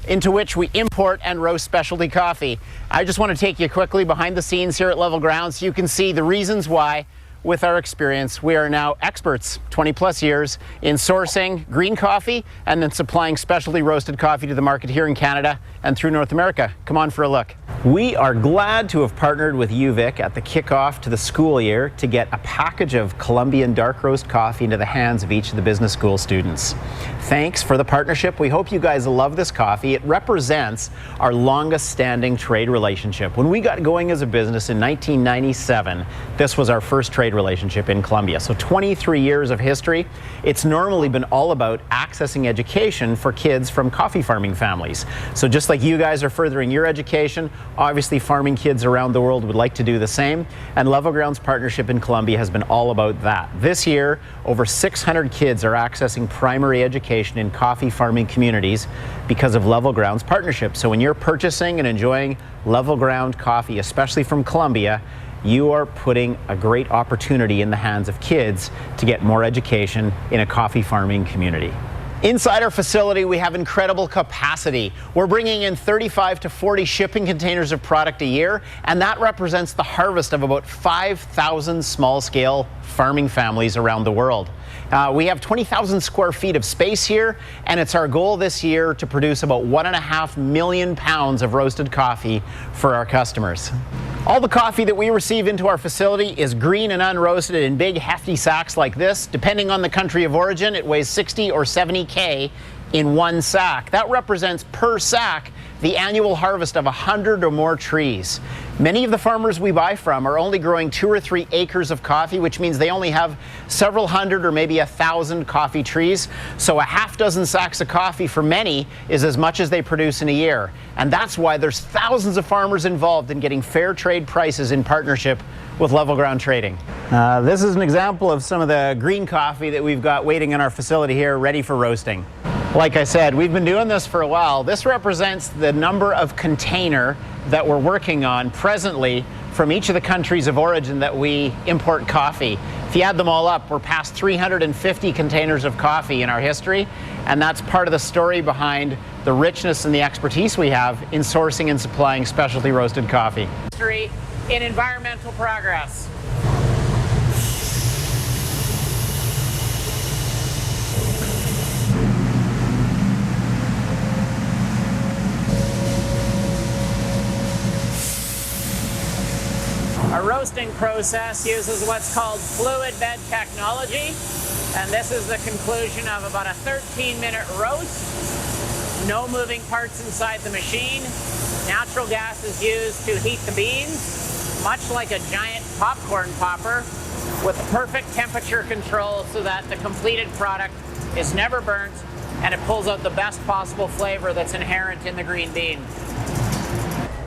I: into which we import and roast specialty coffee. I just want to take you quickly behind the scenes here at Level Ground so you can see the reasons why, with our experience, we are now experts, 20 plus years, in sourcing green coffee and then supplying specialty roasted coffee to the market here in Canada and through North America. Come on for a look. We are glad to have partnered with UVic at the kickoff to the school year to get a package of Colombian dark roast coffee into the hands of each of the business school students. Thanks for the partnership. We hope you guys love this coffee. It represents our longest standing trade relationship. When we got going as a business in 1997, this was our first trade relationship in Colombia. So 23 years of history. It's normally been all about accessing education for kids from coffee farming families. So just like you guys are furthering your education, obviously farming kids around the world would like to do the same. And Level Ground's partnership in Colombia has been all about that. This year, over 600 kids are accessing primary education in coffee farming communities because of Level Ground's partnership. So when you're purchasing and enjoying Level Ground coffee, especially from Colombia, you are putting a great opportunity in the hands of kids to get more education in a coffee farming community. Inside our facility, we have incredible capacity. We're bringing in 35 to 40 shipping containers of product a year, and that represents the harvest of about 5,000 small-scale farming families around the world. We have 20,000 square feet of space here, and it's our goal this year to produce about 1.5 million pounds of roasted coffee for our customers. All the coffee that we receive into our facility is green and unroasted in big hefty sacks like this. Depending on the country of origin, it weighs 60 or 70 K in one sack. That represents per sack the annual harvest of 100 or more trees. Many of the farmers we buy from are only growing 2 or 3 acres of coffee, which means they only have several hundred or maybe 1,000 coffee trees. So a half dozen sacks of coffee for many is as much as they produce in a year. And that's why there's thousands of farmers involved in getting fair trade prices in partnership with Level Ground Trading. This is an example of some of the green coffee that we've got waiting in our facility here, ready for roasting. Like I said, we've been doing this for a while. This represents the number of container that we're working on presently from each of the countries of origin that we import coffee. If you add them all up, we're past 350 containers of coffee in our history, and that's part of the story behind the richness and the expertise we have in sourcing and supplying specialty roasted coffee. History in environmental progress. Our roasting process uses what's called fluid bed technology, and this is the conclusion of about a 13-minute roast. No moving parts inside the machine. Natural gas is used to heat the beans, much like a giant popcorn popper, with perfect temperature control so that the completed product is never burnt and it pulls out the best possible flavor that's inherent in the green bean.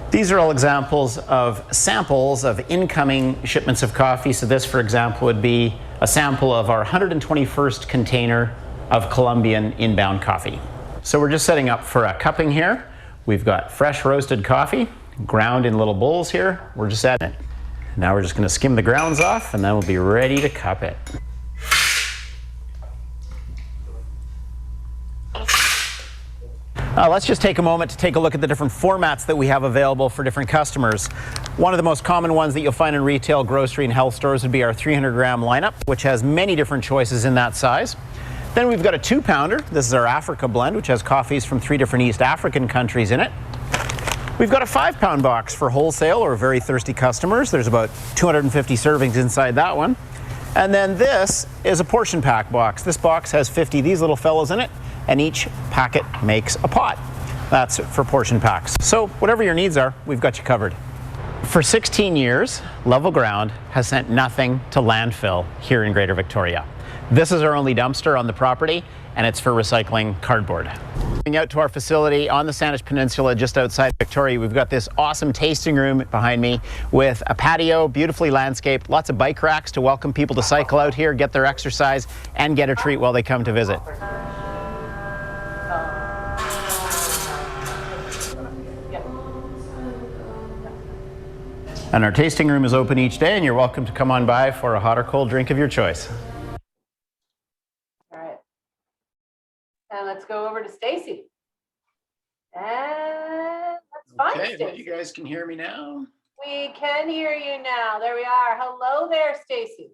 I: These are all examples of samples of incoming shipments of coffee. So this, for example, would be a sample of our 121st container of Colombian inbound coffee. So we're just setting up for a cupping here. We've got fresh roasted coffee ground in little bowls here. We're just adding it. Now we're just going to skim the grounds off, and then we'll be ready to cup it. Let's just take a moment to take a look at the different formats that we have available for different customers. One of the most common ones that you'll find in retail, grocery, and health stores would be our 300-gram lineup, which has many different choices in that size. Then we've got a 2-pounder. This is our Africa blend, which has coffees from 3 different East African countries in it. We've got a 5-pound box for wholesale or very thirsty customers. There's about 250 servings inside that one. And then this is a portion pack box. This box has 50 of these little fellows in it, and each packet makes a pot. That's for portion packs. So whatever your needs are, we've got you covered. For 16 years, Level Ground has sent nothing to landfill here in Greater Victoria. This is our only dumpster on the property, and it's for recycling cardboard. Coming out to our facility on the Saanich Peninsula just outside Victoria, we've got this awesome tasting room behind me with a patio, beautifully landscaped, lots of bike racks to welcome people to cycle out here, get their exercise, and get a treat while they come to visit. And our tasting room is open each day, and you're welcome to come on by for a hot or cold drink of your choice.
A: All right. And let's go over to Stacy. And let's find
I: Okay, well,
A: Stacy.
I: you guys can hear me now.
A: We can hear you now. There we are. Hello there, Stacy.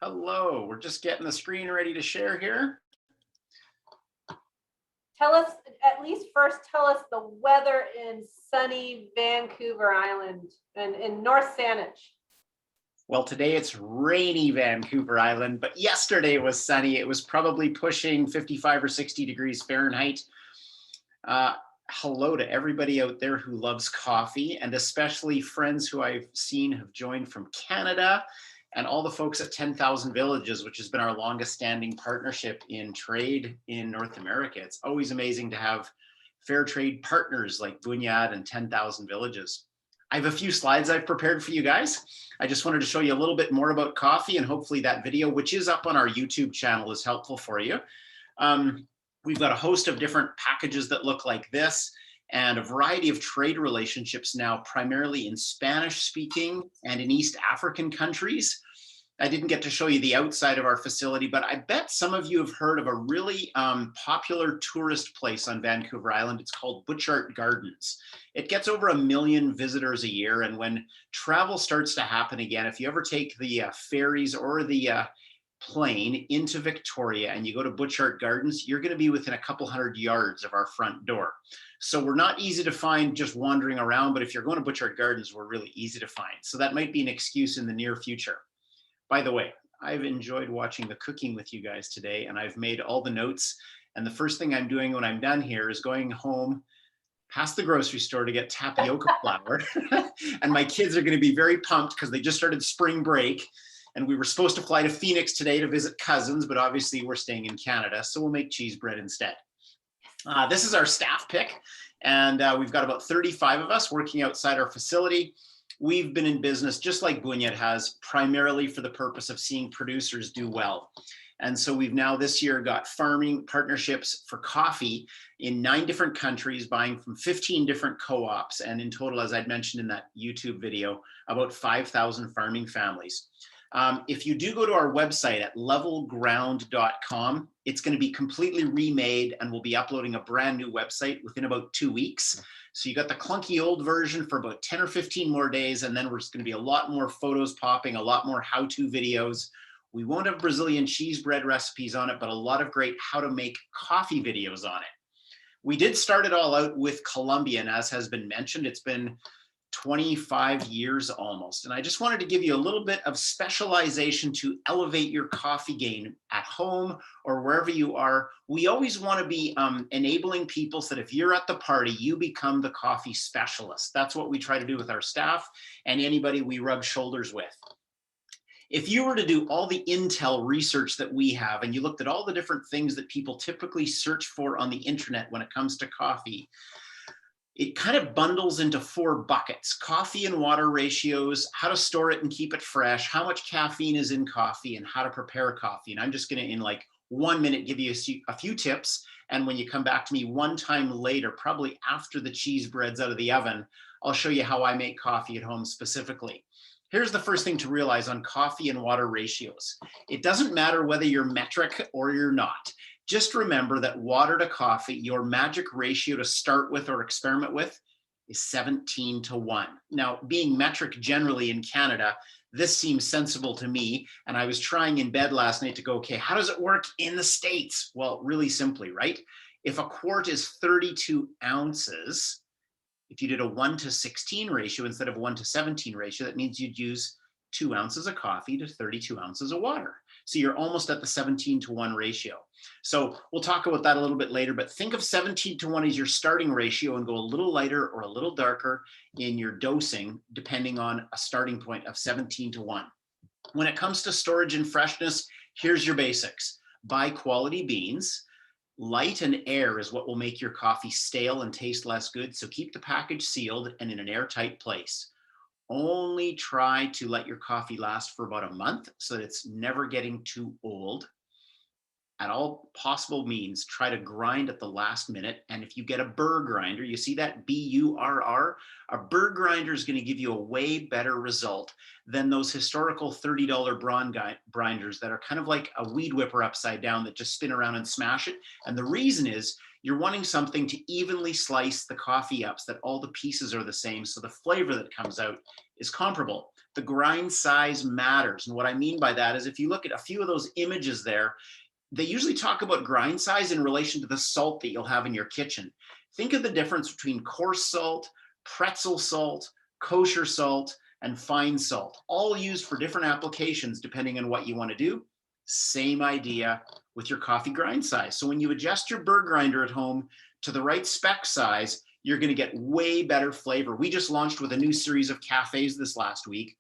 I: Hello, we're just getting the screen ready to share here.
A: Tell us, at least first, tell us the weather in sunny Vancouver Island and in North Saanich.
I: Well, today it's rainy Vancouver Island, but yesterday was sunny. It was probably pushing 55 or 60 degrees Fahrenheit. Hello to everybody out there who loves coffee, and especially friends who I've seen have joined from Canada, and all the folks at 10,000 Villages, which has been our longest standing partnership in trade in North America. It's always amazing to have fair trade partners like Bunyaad and 10,000 Villages. I have a few slides I've prepared for you guys. I just wanted to show you a little bit more about coffee, and hopefully that video, which is up on our YouTube channel, is helpful for you. We've got a host of different packages that look like this, and a variety of trade relationships now, primarily in Spanish-speaking and in East African countries. I didn't get to show you the outside of our facility, but I bet some of you have heard of a really popular tourist place on Vancouver Island. It's called Bunyaad Gardens. It gets over 1 million visitors a year, and when travel starts to happen again, if you ever take the ferries or the plane into Victoria and you go to Bunyaad Gardens, you're going to be within a couple hundred yards of our front door. So we're not easy to find just wandering around, but if you're going to Bunyaad Gardens, we're really easy to find. So that might be an excuse in the near future. By the way, I've enjoyed watching the cooking with you guys today, and I've made all the notes. And the first thing I'm doing when I'm done here is going home past the grocery store to get tapioca flour. And my kids are going to be very pumped because they just started spring break. And we were supposed to fly to Phoenix today to visit cousins, but obviously we're staying in Canada, so we'll make cheese bread instead. This is our staff pick, and we've got about 35 of us working outside our facility. We've been in business, just like Bunyaad has, primarily for the purpose of seeing producers do well. And so we've now this year got farming partnerships for coffee in 9 different countries, buying from 15 different co-ops, and in total, as I'd mentioned in that YouTube video, about 5,000 farming families. If you do go to our website at levelground.com, it's going to be completely remade, and we'll be uploading a brand new website within about 2 weeks. So you got the clunky old version for about 10 or 15 more days, and then there's going to be a lot more photos popping, a lot more how-to videos. We won't have Brazilian cheese bread recipes on it, but a lot of great how to make coffee videos on it. We did start it all out with Colombian, as has been mentioned. It's been 25 years almost. And I just wanted to give you a little bit of specialization to elevate your coffee game at home or wherever you are. We always want to be enabling people so that if you're at the party, you become the coffee specialist. That's what we try to do with our staff and anybody we rub shoulders with. If you were to do all the intel research that we have, and you looked at all the different things that people typically search for on the internet when it comes to coffee, it kind of bundles into 4 buckets: coffee and water ratios, how to store it and keep it fresh, how much caffeine is in coffee, and how to prepare coffee. And I'm just going to, in like 1 minute, give you a few tips. And when you come back to me one time later, probably after the cheese bread's out of the oven, I'll show you how I make coffee at home specifically. Here's the first thing to realize on coffee and water ratios. It doesn't matter whether you're metric or you're not. Just remember that water to coffee, your magic ratio to start with or experiment with is 17:1. Now, being metric generally in Canada, this seems sensible to me. And I was trying in bed last night to go, okay, how does it work in the States? Well, really simply, right? If a quart is 32 ounces, if you did a 1:16 ratio instead of 1:17 ratio, that means you'd use 2 ounces of coffee to 32 ounces of water. So you're almost at the 17:1 ratio. So we'll talk about that a little bit later, but think of 17:1 as your starting ratio and go a little lighter or a little darker in your dosing, depending on a starting point of 17:1. When it comes to storage and freshness, here's your basics. Buy quality beans. Light and air is what will make your coffee stale and taste less good. So keep the package sealed and in an airtight place. Only try to let your coffee last for about a month so that it's never getting too old. At all possible means, try to grind at the last minute. And if you get a burr grinder, you see that B-U-R-R? A burr grinder is going to give you a way better result than those historical $30 grinders that are kind of like a weed whipper upside down that just spin around and smash it. And the reason is you're wanting something to evenly slice the coffee up so that all the pieces are the same, so the flavor that comes out is comparable. The grind size matters. And what I mean by that is if you look at a few of those images there, they usually talk about grind size in relation to the salt that you'll have in your kitchen. Think of the difference between coarse salt, pretzel salt, kosher salt, and fine salt, all used for different applications depending on what you want to do. Same idea with your coffee grind size. So when you adjust your burr grinder at home to the right spec size, you're going to get way better flavor. We just launched with a new series of cafes this last week.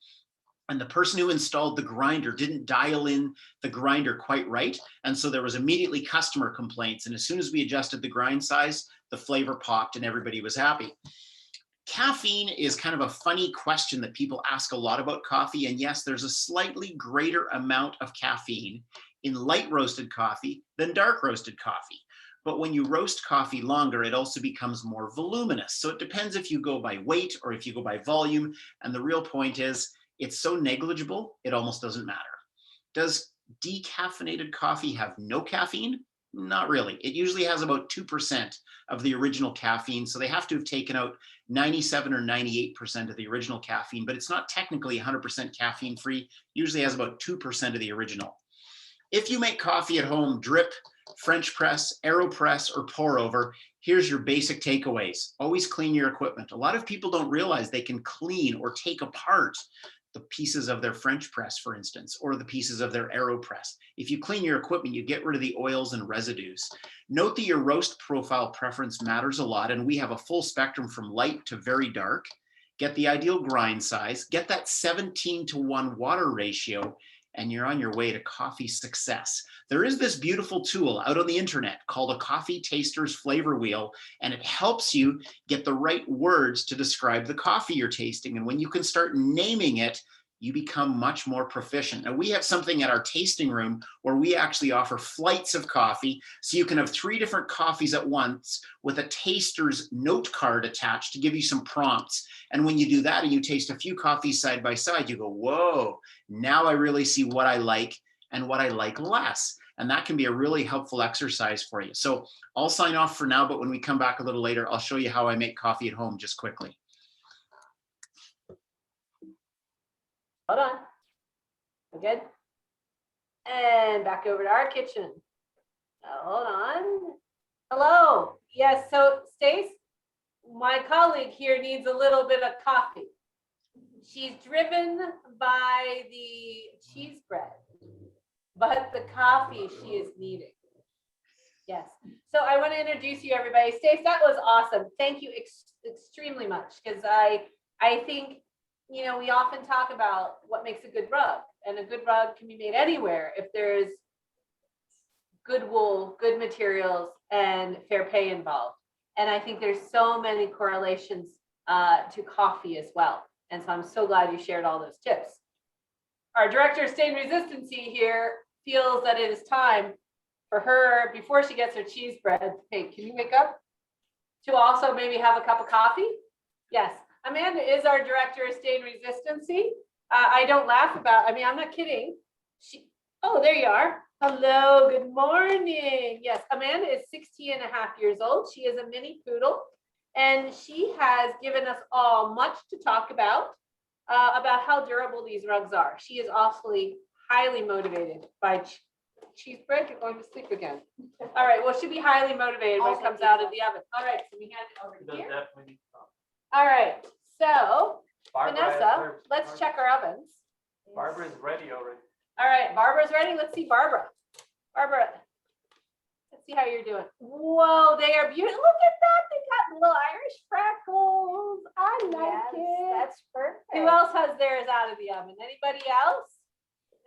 I: And the person who installed the grinder didn't dial in the grinder quite right. And so there was immediately customer complaints. And as soon as we adjusted the grind size, the flavor popped and everybody was happy. Caffeine is kind of a funny question that people ask a lot about coffee. And yes, there's a slightly greater amount of caffeine in light roasted coffee than dark roasted coffee. But when you roast coffee longer, it also becomes more voluminous. So it depends if you go by weight or if you go by volume. And the real point is, it's so negligible, it almost doesn't matter. Does decaffeinated coffee have no caffeine? Not really. It usually has about 2% of the original caffeine. So they have to have taken out 97 or 98% of the original caffeine, but it's not technically 100% caffeine free. Usually has about 2% of the original. If you make coffee at home, drip, French press, AeroPress, or pour over, here's your basic takeaways. Always clean your equipment. A lot of people don't realize they can clean or take apart the pieces of their French press, for instance, or the pieces of their AeroPress. If you clean your equipment, you get rid of the oils and residues. Note that your roast profile preference matters a lot, and we have a full spectrum from light to very dark. Get the ideal grind size, get that 17:1 water ratio, and you're on your way to coffee success. There is this beautiful tool out on the internet called a Coffee Taster's Flavor Wheel, and it helps you get the right words to describe the coffee you're tasting. And when you can start naming it, you become much more proficient. Now, we have something at our tasting room where we actually offer flights of coffee. So you can have 3 different coffees at once with a taster's note card attached to give you some prompts. And when you do that and you taste a few coffees side by side, you go, whoa, now I really see what I like and what I like less. And that can be a really helpful exercise for you. So I'll sign off for now, but when we come back a little later, I'll show you how I make coffee at home just quickly.
A: Hold on. We're good. And back over to our kitchen. Hold on. Hello. Yes, so Stace, my colleague here needs a little bit of coffee. She's driven by the cheese bread, but the coffee she is needing. Yes. So I want to introduce you, everybody. Stace, that was awesome. Thank you extremely much, because I think, you know, we often talk about what makes a good rug, and a good rug can be made anywhere if there's good wool, good materials, and fair pay involved. And I think there's so many correlations to coffee as well. And so I'm so glad you shared all those tips. Our director of stain resistancy here feels that it is time for her, before she gets her cheese bread, hey, can you wake up? To also maybe have a cup of coffee? Yes. Amanda is our director of stain resistancy. I don't laugh about, I mean, I'm not kidding. Oh, there you are. Hello, good morning. Yes, Amanda is 16 and a half years old. She is a mini poodle, and she has given us all much to talk about how durable these rugs are. She is awfully highly motivated by cheese bread. You're going to sleep again. All right, well, she'll be highly motivated when it comes out of the oven. All right, so we hand it over
B: Does
A: here.
B: definitely need some.
A: All right, so
B: Barbara has
A: Vanessa,
B: her-
A: let's check our ovens.
B: Barbara is ready already.
A: All right, Barbara's ready. Let's see Barbara. Barbara, let's see how you're doing. Whoa, they are beautiful. Look at that. They got little Irish freckles. I like
C: Yes,
A: it.
C: that's perfect.
A: Who else has theirs out of the oven? Anybody else?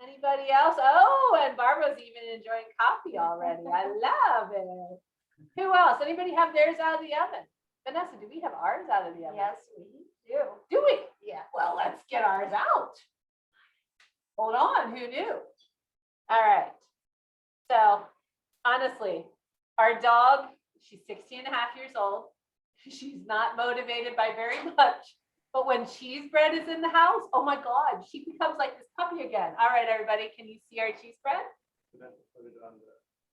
A: Anybody else? Oh, and Barbara's even enjoying coffee already. I love it. Who else? Anybody have theirs out of the oven? Vanessa, do we have ours out of the oven?
C: Yes, we do.
A: Do we?
C: Yeah.
A: Well, let's get ours out. Hold on, who knew? All right. So honestly, our dog, she's 16 and a half years old. She's not motivated by very much, but when cheese bread is in the house, oh my God, she becomes like this puppy again. All right, everybody, can you see our cheese bread?
B: Put it on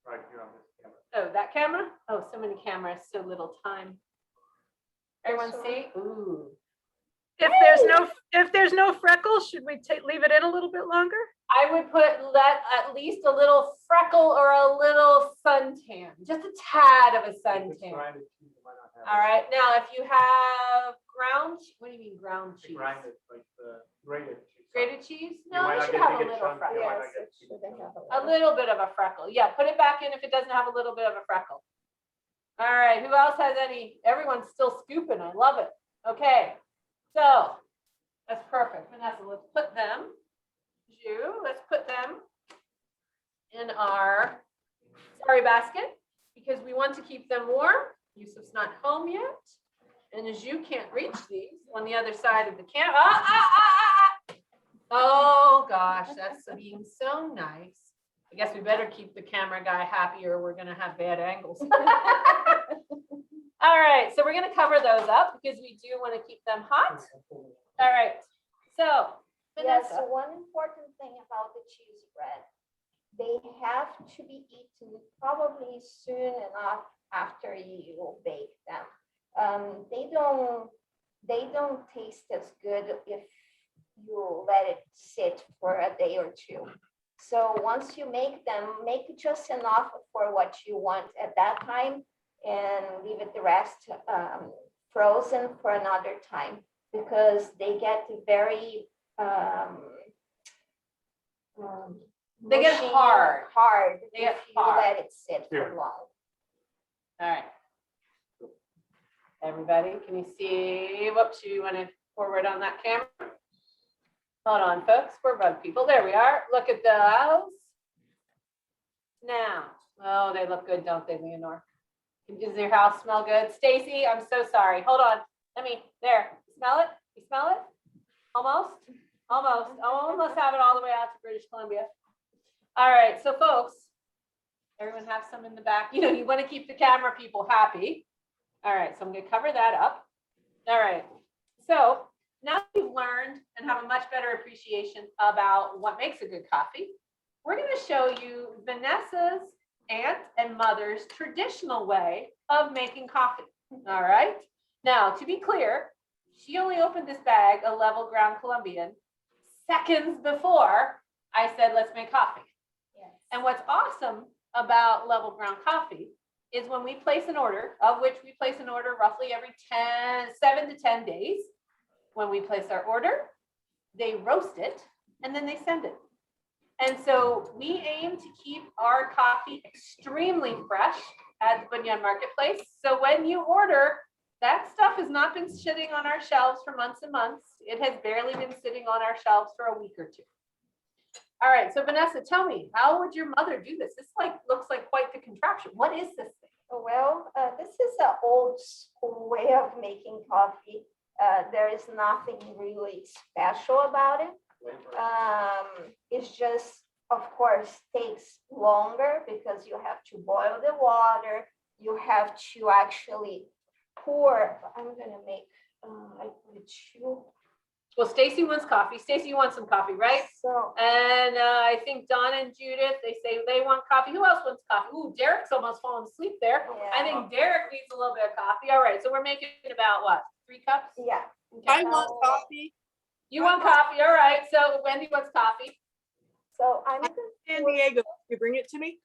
B: right here on this camera.
A: Oh, that camera? Oh, so many cameras, so little time. Everyone
C: So-
A: see? Ooh.
F: If there's no freckles, should we leave it in a little bit longer?
A: I would let at least a little freckle or a little suntan, just a tad of a
B: If it's
A: suntan.
B: grinded cheese, it might not have
A: All
B: it.
A: right, now if you have what do you mean ground
B: The
A: cheese?
B: grinded, like the grated cheese.
A: Grated cheese?
B: You
A: No,
B: might
A: it
B: not
A: should
B: get
A: have
B: to
A: a
B: get
A: little
B: chunky,
A: freckle.
B: you might not
C: Yes,
B: get
C: it
B: to-
C: shouldn't have
A: A little bit of a freckle. Yeah, put it back in if it doesn't have a little bit of a freckle. All right, who else has any? Everyone's still scooping. I love it. Okay, so that's perfect. Vanessa, let's put them, let's put them in our sorry basket because we want to keep them warm. Yusuf's not home yet. And as you can't reach these on the other side of the camera. Oh gosh, that's being so nice. I guess we better keep the camera guy happy or we're gonna have bad angles. All right, so we're gonna cover those up because we do want to keep them hot. All right, so
C: Yes,
A: Vanessa,
C: one important thing about the cheese bread, they have to be eaten probably soon enough after you bake them. They don't taste as good if you let it sit for a day or two. So once you make them, make just enough for what you want at that time and leave it the rest frozen for another time because they get very
A: They get
C: mushy,
A: hard. They
C: if
A: get
C: you
A: hard.
C: let it sit
B: Here.
C: for long.
A: all right. Everybody, can you see? Whoops, you want to forward on that camera? Hold on, folks, we're bug people. There we are. Look at those. Now, oh, they look good, don't they, Leonore? Does your house smell good? Stacy, I'm so sorry. Hold on. There. Smell it? You smell it? Almost? Almost have it all the way out to British Columbia. All right, so folks, everyone have some in the back. You know, you want to keep the camera people happy. All right, so I'm going to cover that up. All right, so now you've learned and have a much better appreciation about what makes a good coffee. We're going to show you Vanessa's aunt and mother's traditional way of making coffee. All right, now to be clear, she only opened this bag, a level ground Colombian, seconds before I said, let's make coffee.
C: Yes.
A: And what's awesome about level ground coffee is when we place an order, of which we place an order roughly every 7 to 10 days. When we place our order, they roast it and then they send it. And so we aim to keep our coffee extremely fresh at the Bunyaad Marketplace. So when you order, that stuff has not been sitting on our shelves for months and months. It has barely been sitting on our shelves for a week or two. All right, so Vanessa, tell me, how would your mother do this? This looks like quite the contraption. What is this thing?
C: Well, this is an old school way of making coffee. There is nothing really special about it. It's just, of course, takes longer because you have to boil the water. You have to actually pour. I'm gonna make. I put
A: Well, Stacy wants coffee. Stacy, you want some coffee, right?
C: So
A: And I think Donna and Judith, they say they want coffee. Who else wants coffee? Ooh, Derek's almost falling asleep there. I think Derek needs a little bit of coffee. All right, so we're making about what, 3 cups?
C: yeah.
F: I want coffee.
A: You want coffee, all right. So Wendy wants coffee.
C: So I'm
F: San Diego, can you bring it to me?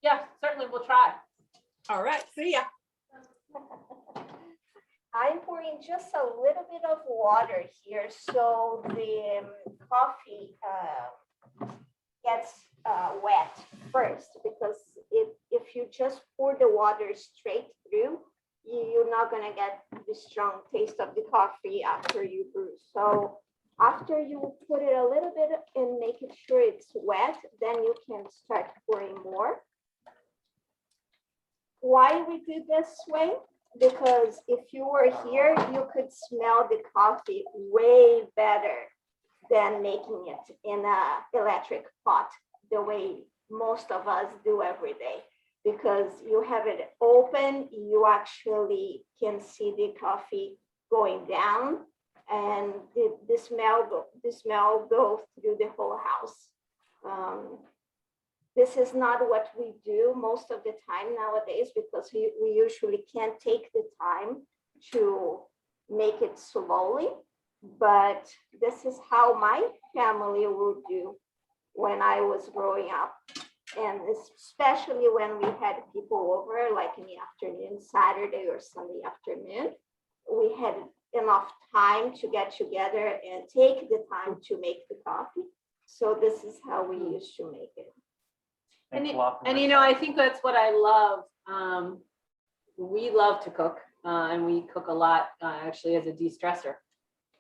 A: Yeah, certainly, we'll try.
F: All right, see ya.
C: I'm pouring just a little bit of water here, so the coffee gets wet first, because if you just pour the water straight through, you're not gonna get the strong taste of the coffee after you brew. So after you put it a little bit and make it sure it's wet, then you can start pouring more. Why we do this way? Because if you were here, you could smell the coffee way better than making it in an electric pot, the way most of us do every day. Because you have it open, you actually can see the coffee going down, and the smell goes through the whole house. This is not what we do most of the time nowadays, because we usually can't take the time to make it slowly, but this is how my family would do when I was growing up. And especially when we had people over, like in the afternoon, Saturday or Sunday afternoon, we had enough time to get together and take the time to make the coffee. So this is how we used to make it.
A: And you know, I think that's what I love. We love to cook, and we cook a lot, actually, as a de-stressor.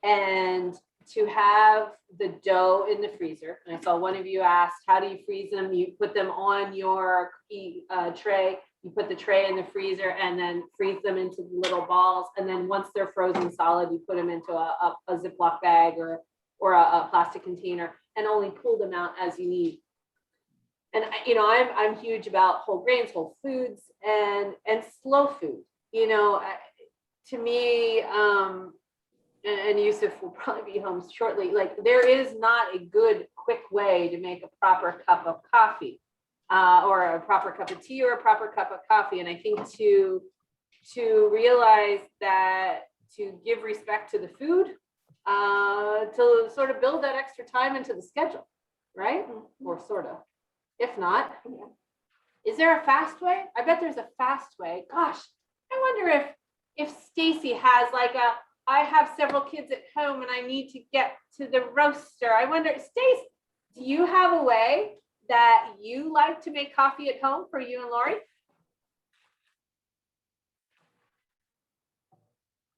A: And to have the dough in the freezer, and I saw one of you asked, how do you freeze them? You put them on your cookie tray, you put the tray in the freezer, and then freeze them into little balls. And then once they're frozen solid, you put them into a Ziploc bag or a plastic container, and only pull them out as you need. And you know, I'm huge about whole grains, whole foods, and slow food. You know, to me, and Yusuf will probably be home shortly. Like, there is not a good, quick way to make a proper cup of coffee, or a proper cup of tea, or a proper cup of coffee. And I think to realize that, to give respect to the food, to sort of build that extra time into the schedule, right? Or sort of. If not, is there a fast way? I bet there's a fast way. Gosh, I wonder if Stacy has like I have several kids at home and I need to get to the roaster. I wonder, Stacy, do you have a way that you like to make coffee at home for you and Lori?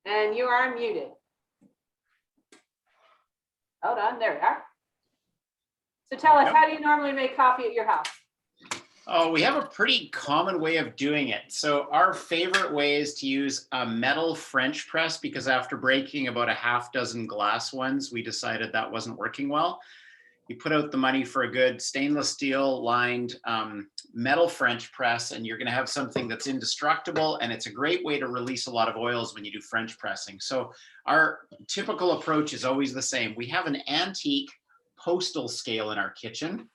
A: And you are muted. Hold on, there we are. So tell us, how do you normally make coffee at your house?
I: Oh, we have a pretty common way of doing it. So our favorite way is to use a metal French press, because after breaking about a half dozen glass ones, we decided that wasn't working well. You put out the money for a good stainless steel lined metal French press, and you're going to have something that's indestructible, and it's a great way to release a lot of oils when you do French pressing. So our typical approach is always the same. We have an antique postal scale in our kitchen,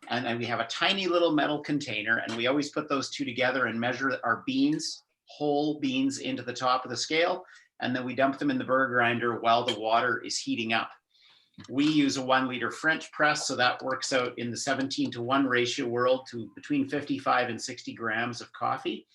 I: and we have a tiny little metal container, and we always put those two together and measure our beans, whole beans, into the top of the scale, and then we dump them in the burr grinder while the water is heating up. We use a 1 liter French press, so that works out in the 17:1 ratio world to between 55 and 60 grams of coffee.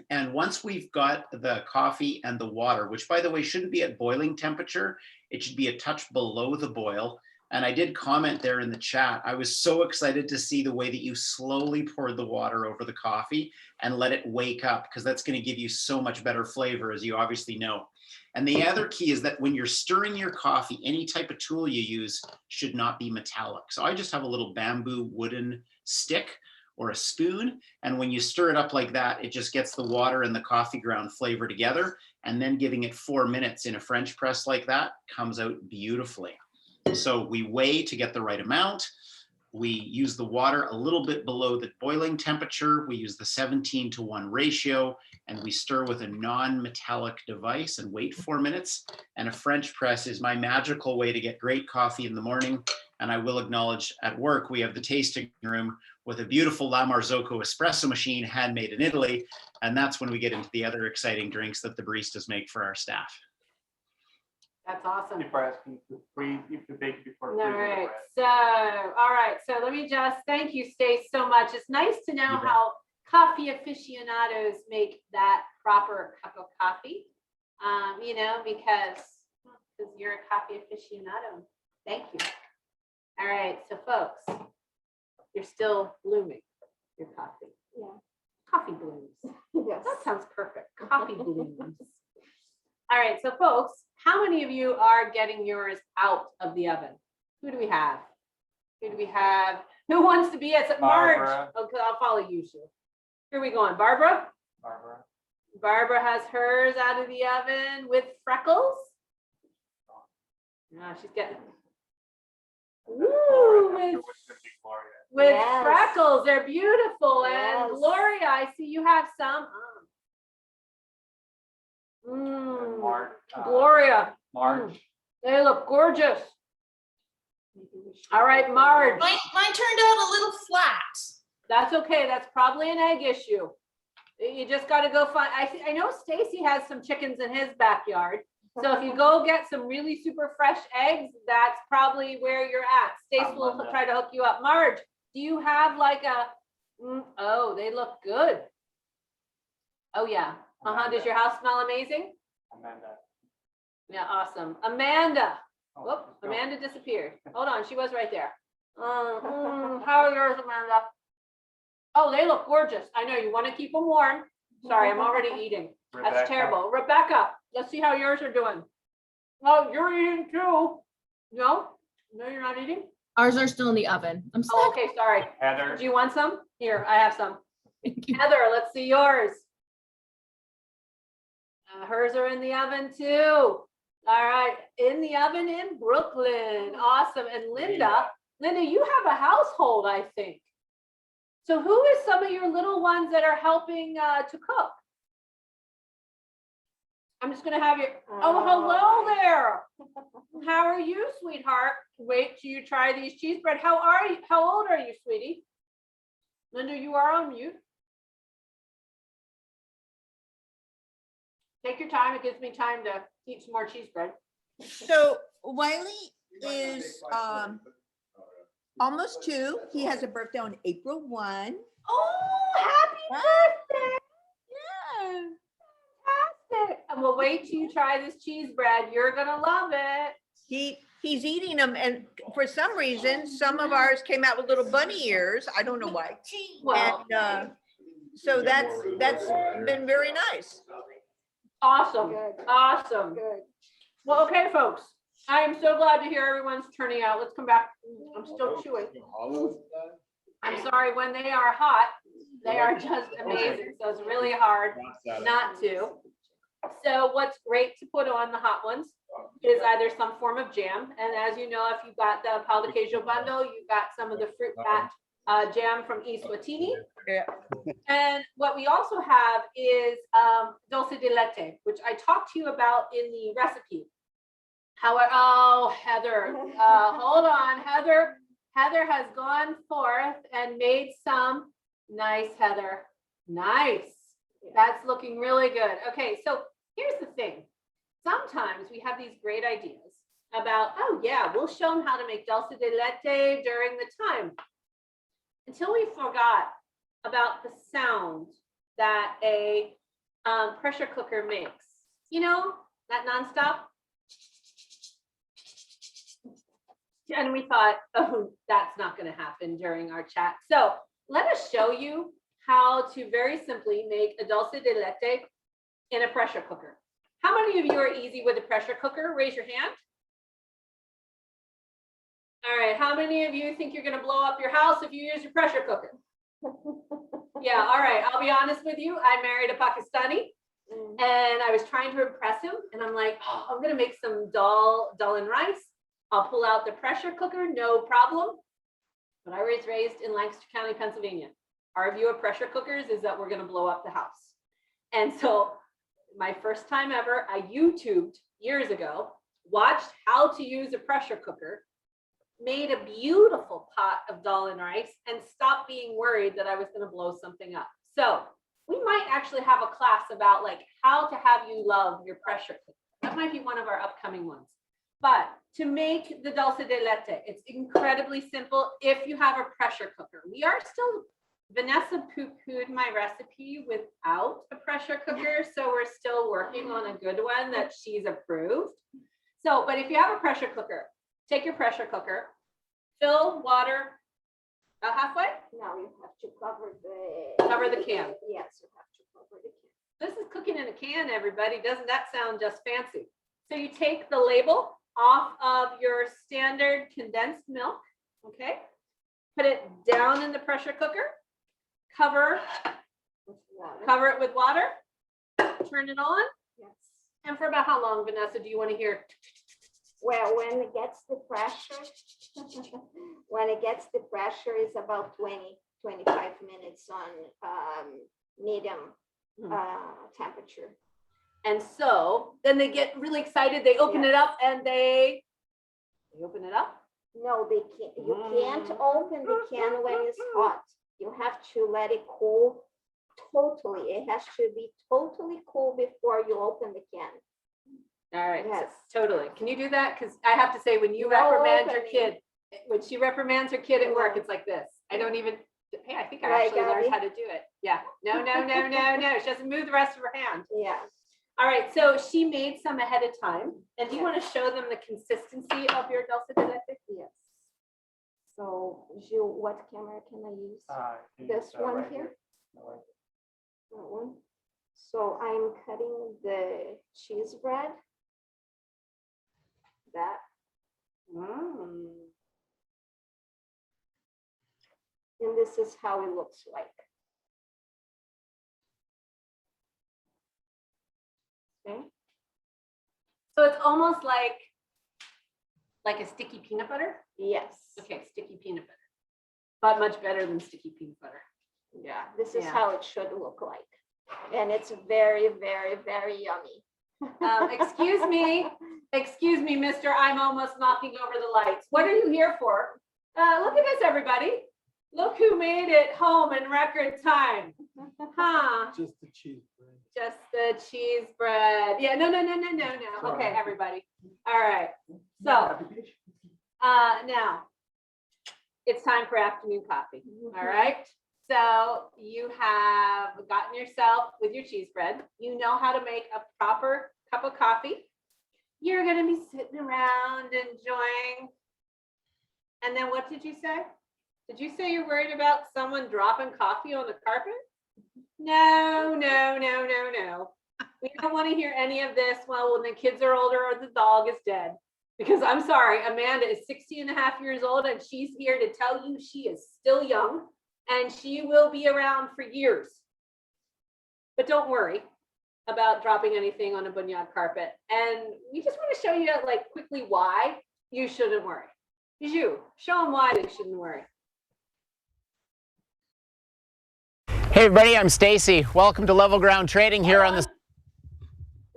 I: And once we've got the coffee and the water, which by the way shouldn't be at boiling temperature, it should be a touch below the boil. And I did comment there in the chat, I was so excited to see the way that you slowly poured the water over the coffee and let it wake up, because that's going to give you so much better flavor, as you obviously know. And the other key is that when you're stirring your coffee, any type of tool you use should not be metallic. So I just have a little bamboo wooden stick or a spoon. And when you stir it up like that, it just gets the water and the coffee ground flavor together. And then giving it 4 minutes in a French press like that comes out beautifully. So we weigh to get the right amount. We use the water a little bit below the boiling temperature. We use the 17:1 ratio, and we stir with a non-metallic device and wait 4 minutes. And a French press is my magical way to get great coffee in the morning. And I will acknowledge at work, we have the tasting room with a beautiful La Marzocco espresso machine, handmade in Italy. And that's when we get into the other exciting drinks that the baristas make for our staff.
A: That's awesome.
B: If we're asking to bake before.
A: All
B: freezing the
A: right,
B: bread.
A: so let me just thank you, Stace, so much. It's nice to know
I: You bet.
A: how coffee aficionados make that proper cup of coffee. You know, because you're a coffee aficionado. Thank you. All right, so folks, you're still blooming your coffee.
C: Yeah.
A: Coffee blooms.
C: Yes.
A: That sounds perfect. Coffee blooms. All right, so folks, how many of you are getting yours out of the oven? Who do we have? Who do we have? Who wants to be at Marge?
B: Barbara.
A: Okay, I'll follow you, Sue. Here we going. Barbara?
B: Barbara.
A: Barbara has hers out of the oven with freckles. No, she's getting. Ooh, with
C: Yes.
A: freckles. They're beautiful. And
C: Yes.
A: Gloria, I see you have some. Mm. Gloria,
B: March.
A: they look gorgeous. All right, Marge.
E: Mine turned out a little flat.
A: That's okay. That's probably an egg issue. You just got to go find. I know Stacy has some chickens in his backyard. So if you go get some really super fresh eggs, that's probably where you're at. Stacy will
B: Amanda.
A: try to hook you up. Marge, do you have like a? Oh, they look good. Oh yeah. Does your house smell amazing?
B: Amanda.
A: Yeah, awesome. Amanda.
B: Oh,
A: Whoop,
B: let's go.
A: Amanda disappeared. Hold on, she was right there. How are yours, Amanda? Oh, they look gorgeous. I know you want to keep them warm. Sorry, I'm already eating. That's
B: Rebecca.
A: terrible. Rebecca, let's see how yours are doing. Oh, you're eating too. No? No, you're not eating?
G: Ours are still in the oven. I'm
A: Oh,
G: sorry.
A: okay, sorry.
B: Heather.
A: Do you want some? Here, I have some. Heather, let's see yours. Hers are in the oven too. All right, in the oven in Brooklyn. Awesome. And Linda, you have a household, I think. So who is some of your little ones that are helping to cook? I'm just gonna have you. Oh, hello there. How are you, sweetheart? Wait till you try these cheese bread. How are you? How old are you, sweetie? Linda, you are on mute. Take your time. It gives me time to eat some more cheese bread.
J: So Wiley is almost 2. He has a birthday on April 1.
A: Oh, happy birthday.
J: Yeah.
A: Fantastic. And we'll wait till you try this cheese bread. You're gonna love it.
J: He's eating them, and for some reason, some of ours came out with little bunny ears. I don't know why.
A: Well,
J: And so that's been very nice.
A: awesome.
C: Good.
A: Awesome.
C: Good.
A: Well, okay, folks. I am so glad to hear everyone's turning out. Let's come back. I'm still chewing. I'm sorry, when they are hot, they are just amazing. So it's really hard not to. So what's great to put on the hot ones is either some form of jam. And as you know, if you've got the Pal de Queijo bundle, you've got some of the fruit bat jam from Iswatini.
J: Yeah.
A: And what we also have is dulce de leche, which I talked to you about in the recipe. However, oh, Heather, hold on. Heather has gone forth and made some. Nice, Heather. Nice. That's looking really good. Okay, so here's the thing. Sometimes we have these great ideas about, oh yeah, we'll show them how to make dulce de leche during the time. Until we forgot about the sound that a pressure cooker makes. You know, that nonstop. And we thought, oh, that's not going to happen during our chat. So let us show you how to very simply make a dulce de leche in a pressure cooker. How many of you are easy with a pressure cooker? Raise your hand. All right, how many of you think you're going to blow up your house if you use your pressure cooker? Yeah, all right, I'll be honest with you. I married a Pakistani and I was trying to impress him. And I'm like, oh, I'm going to make some dal and rice. I'll pull out the pressure cooker, no problem. but I was raised in Lancaster County, Pennsylvania. Our view of pressure cookers is that we're going to blow up the house. And so my first time ever, I YouTubed years ago, watched how to use a pressure cooker, made a beautiful pot of dal and rice, and stopped being worried that I was going to blow something up. So we might actually have a class about like how to have you love your pressure cooker. That might be one of our upcoming ones. But to make the dulce de leche, it's incredibly simple if you have a pressure cooker. We are still, Vanessa poo-pooed my recipe without a pressure cooker, so we're still working on a good one that she's approved. So, but if you have a pressure cooker, take your pressure cooker, fill water about halfway.
C: Now you have to cover
A: the can.
C: Yes, you have to cover the can.
A: This is cooking in a can, everybody. Doesn't that sound just fancy? So you take the label off of your standard condensed milk, okay? Put it down in the pressure cooker, cover it with water, turn it on.
C: Yes.
A: And for about how long, Vanessa, do you want to hear?
C: Well, when it gets the pressure, is about 20-25 minutes on medium temperature.
A: And so then they get really excited. They open it up and they open it up.
C: No, they can't. You can't open the can when it's hot. You have to let it cool totally. It has to be totally cool before you open the can.
A: All right.
C: Yes.
A: Totally. Can you do that? Because I have to say, when you reprimand your kid, when she reprimands her kid at work, it's like this. I don't even, hey, I think I actually learned how to do it. Yeah. No. She doesn't move the rest of her hand.
C: Yeah.
A: All right. So she made some ahead of time. And do you want to show them the consistency of your dulce de leche?
C: Yes. So, Gil, what camera can I use? This one
B: right
C: here? That one. So I'm cutting the cheese bread. That. And this is how it looks like. Okay.
A: So it's almost like a sticky peanut butter?
C: Yes.
A: Okay, sticky peanut butter. But much better than sticky peanut butter.
C: Yeah, this is how it should look like. And it's very, very, very yummy.
A: Excuse me, mister, I'm almost knocking over the lights. What are you here for? Look at this, everybody. Look who made it home in record time. Huh?
B: Just the cheese bread.
A: Just the cheese bread. Yeah, no. Okay, everybody. All right. So, now it's time for afternoon coffee. All right. So you have gotten yourself with your cheese bread. You know how to make a proper cup of coffee. You're going to be sitting around enjoying. And then what did you say? Did you say you're worried about someone dropping coffee on the carpet? No. We don't want to hear any of this when the kids are older or the dog is dead. Because I'm sorry, Amanda is 60.5 years old and she's here to tell you she is still young and she will be around for years. But don't worry about dropping anything on a Bunyaad carpet. And we just want to show you like quickly why you shouldn't worry. Bijou, show them why they shouldn't worry.
I: Hey everybody, I'm Stacy. Welcome to Level Ground Trading here on the...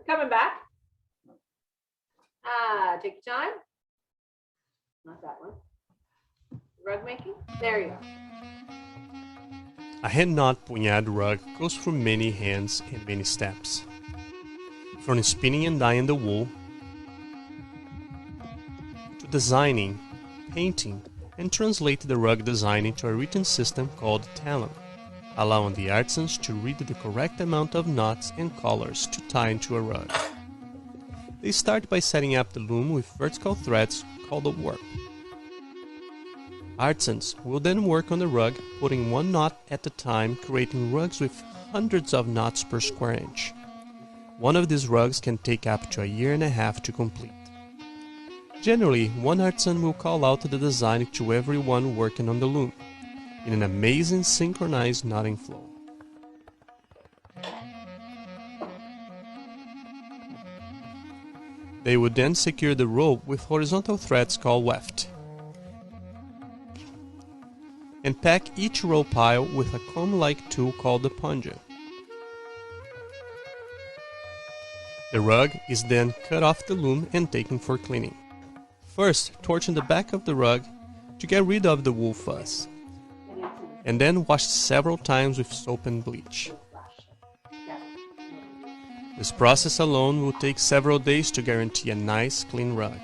A: Coming back. Take your time. Not that one. Rug making. There you go.
K: A hand-knot Bunyaad rug goes through many hands and many steps. From spinning and dyeing the wool, to designing, painting, and translate the rug design into a written system called Talon, allowing the artisans to read the correct amount of knots and collars to tie into a rug. They start by setting up the loom with vertical threads called a warp. Artisans will then work on the rug, putting one knot at a time, creating rugs with hundreds of knots per square inch. One of these rugs can take up to 1.5 years to complete. Generally, one artisan will call out the design to everyone working on the loom, in an amazing synchronized knotting flow. They would then secure the rope with horizontal threads called weft. and pack each row pile with a comb-like tool called the Bunyaad. The rug is then cut off the loom and taken for cleaning. First, torching the back of the rug to get rid of the wool fuzz, and then washed several times with soap and bleach. This process alone will take several days to guarantee a nice, clean rug.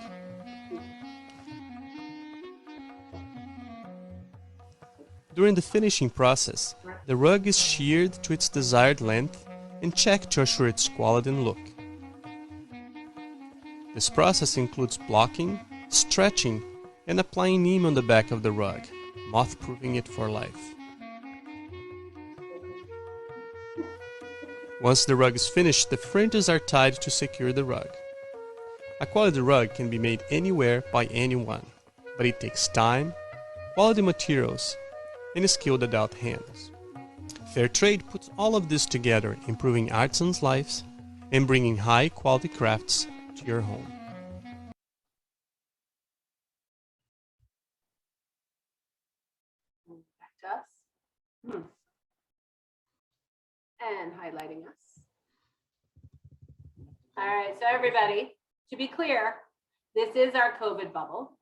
K: During the finishing process, the rug is sheared to its desired length and checked to assure its quality and look. This process includes blocking, stretching, and applying neem on the back of the rug, moth-proofing it for life. Once the rug is finished, the fringes are tied to secure the rug. A quality rug can be made anywhere by anyone, but it takes time, quality materials, and skilled adult hands. Fair trade puts all of this together, improving artisans' lives and bringing high-quality crafts to your home.
A: Back to us. And highlighting us. All right, so everybody, to be clear, this is our COVID bubble.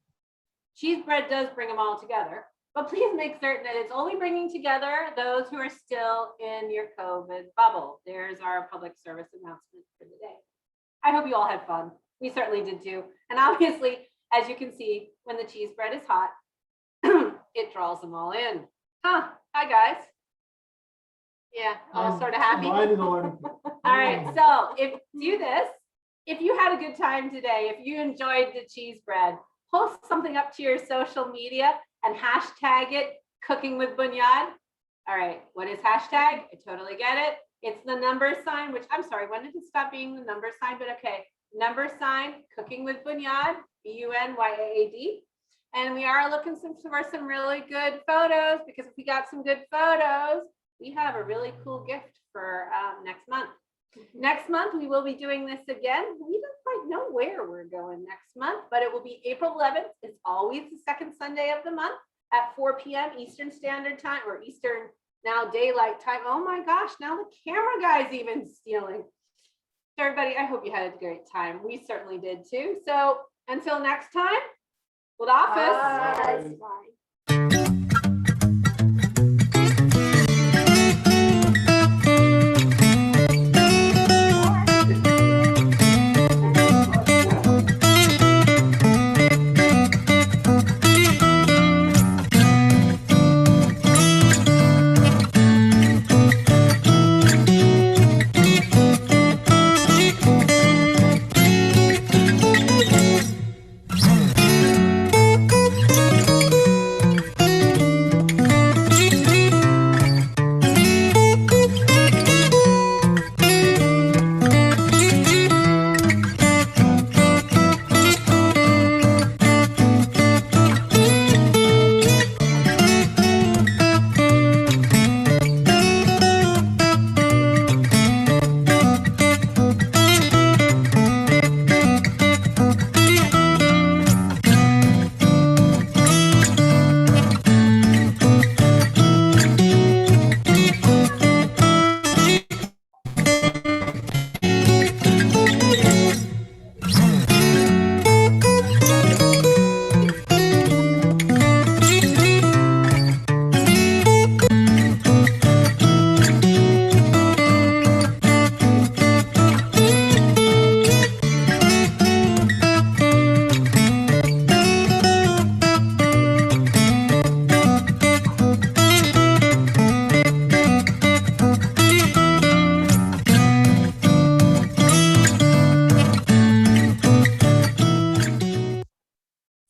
A: Cheese bread does bring them all together, but please make certain that it's only bringing together those who are still in your COVID bubble. There's our public service announcement for the day. I hope you all had fun. We certainly did too. And obviously, as you can see, when the cheese bread is hot, it draws them all in. Huh, hi guys. Yeah, all sort of happy. All right, so do this. If you had a good time today, if you enjoyed the cheese bread, post something up to your social media and hashtag it cooking with Bunyaad. All right, what is hashtag? I totally get it. It's the number sign, which I'm sorry, when did it stop being the number sign? But okay, number sign, cooking with Bunyaad, Bunyaad. And we are looking for some really good photos, because if we got some good photos, we have a really cool gift for next month. Next month, we will be doing this again. We don't quite know where we're going next month, but it will be April 11th. It's always the second Sunday of the month at 4 p.m. Eastern Standard Time, or Eastern now Daylight Time. Oh my gosh, now the camera guy's even stealing. So everybody, I hope you had a great time. We certainly did too. So until next time, good office.
C: Bye.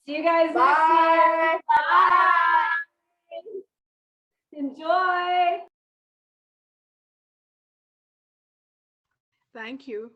A: See you guys next year. Bye. Enjoy.
F: Thank you.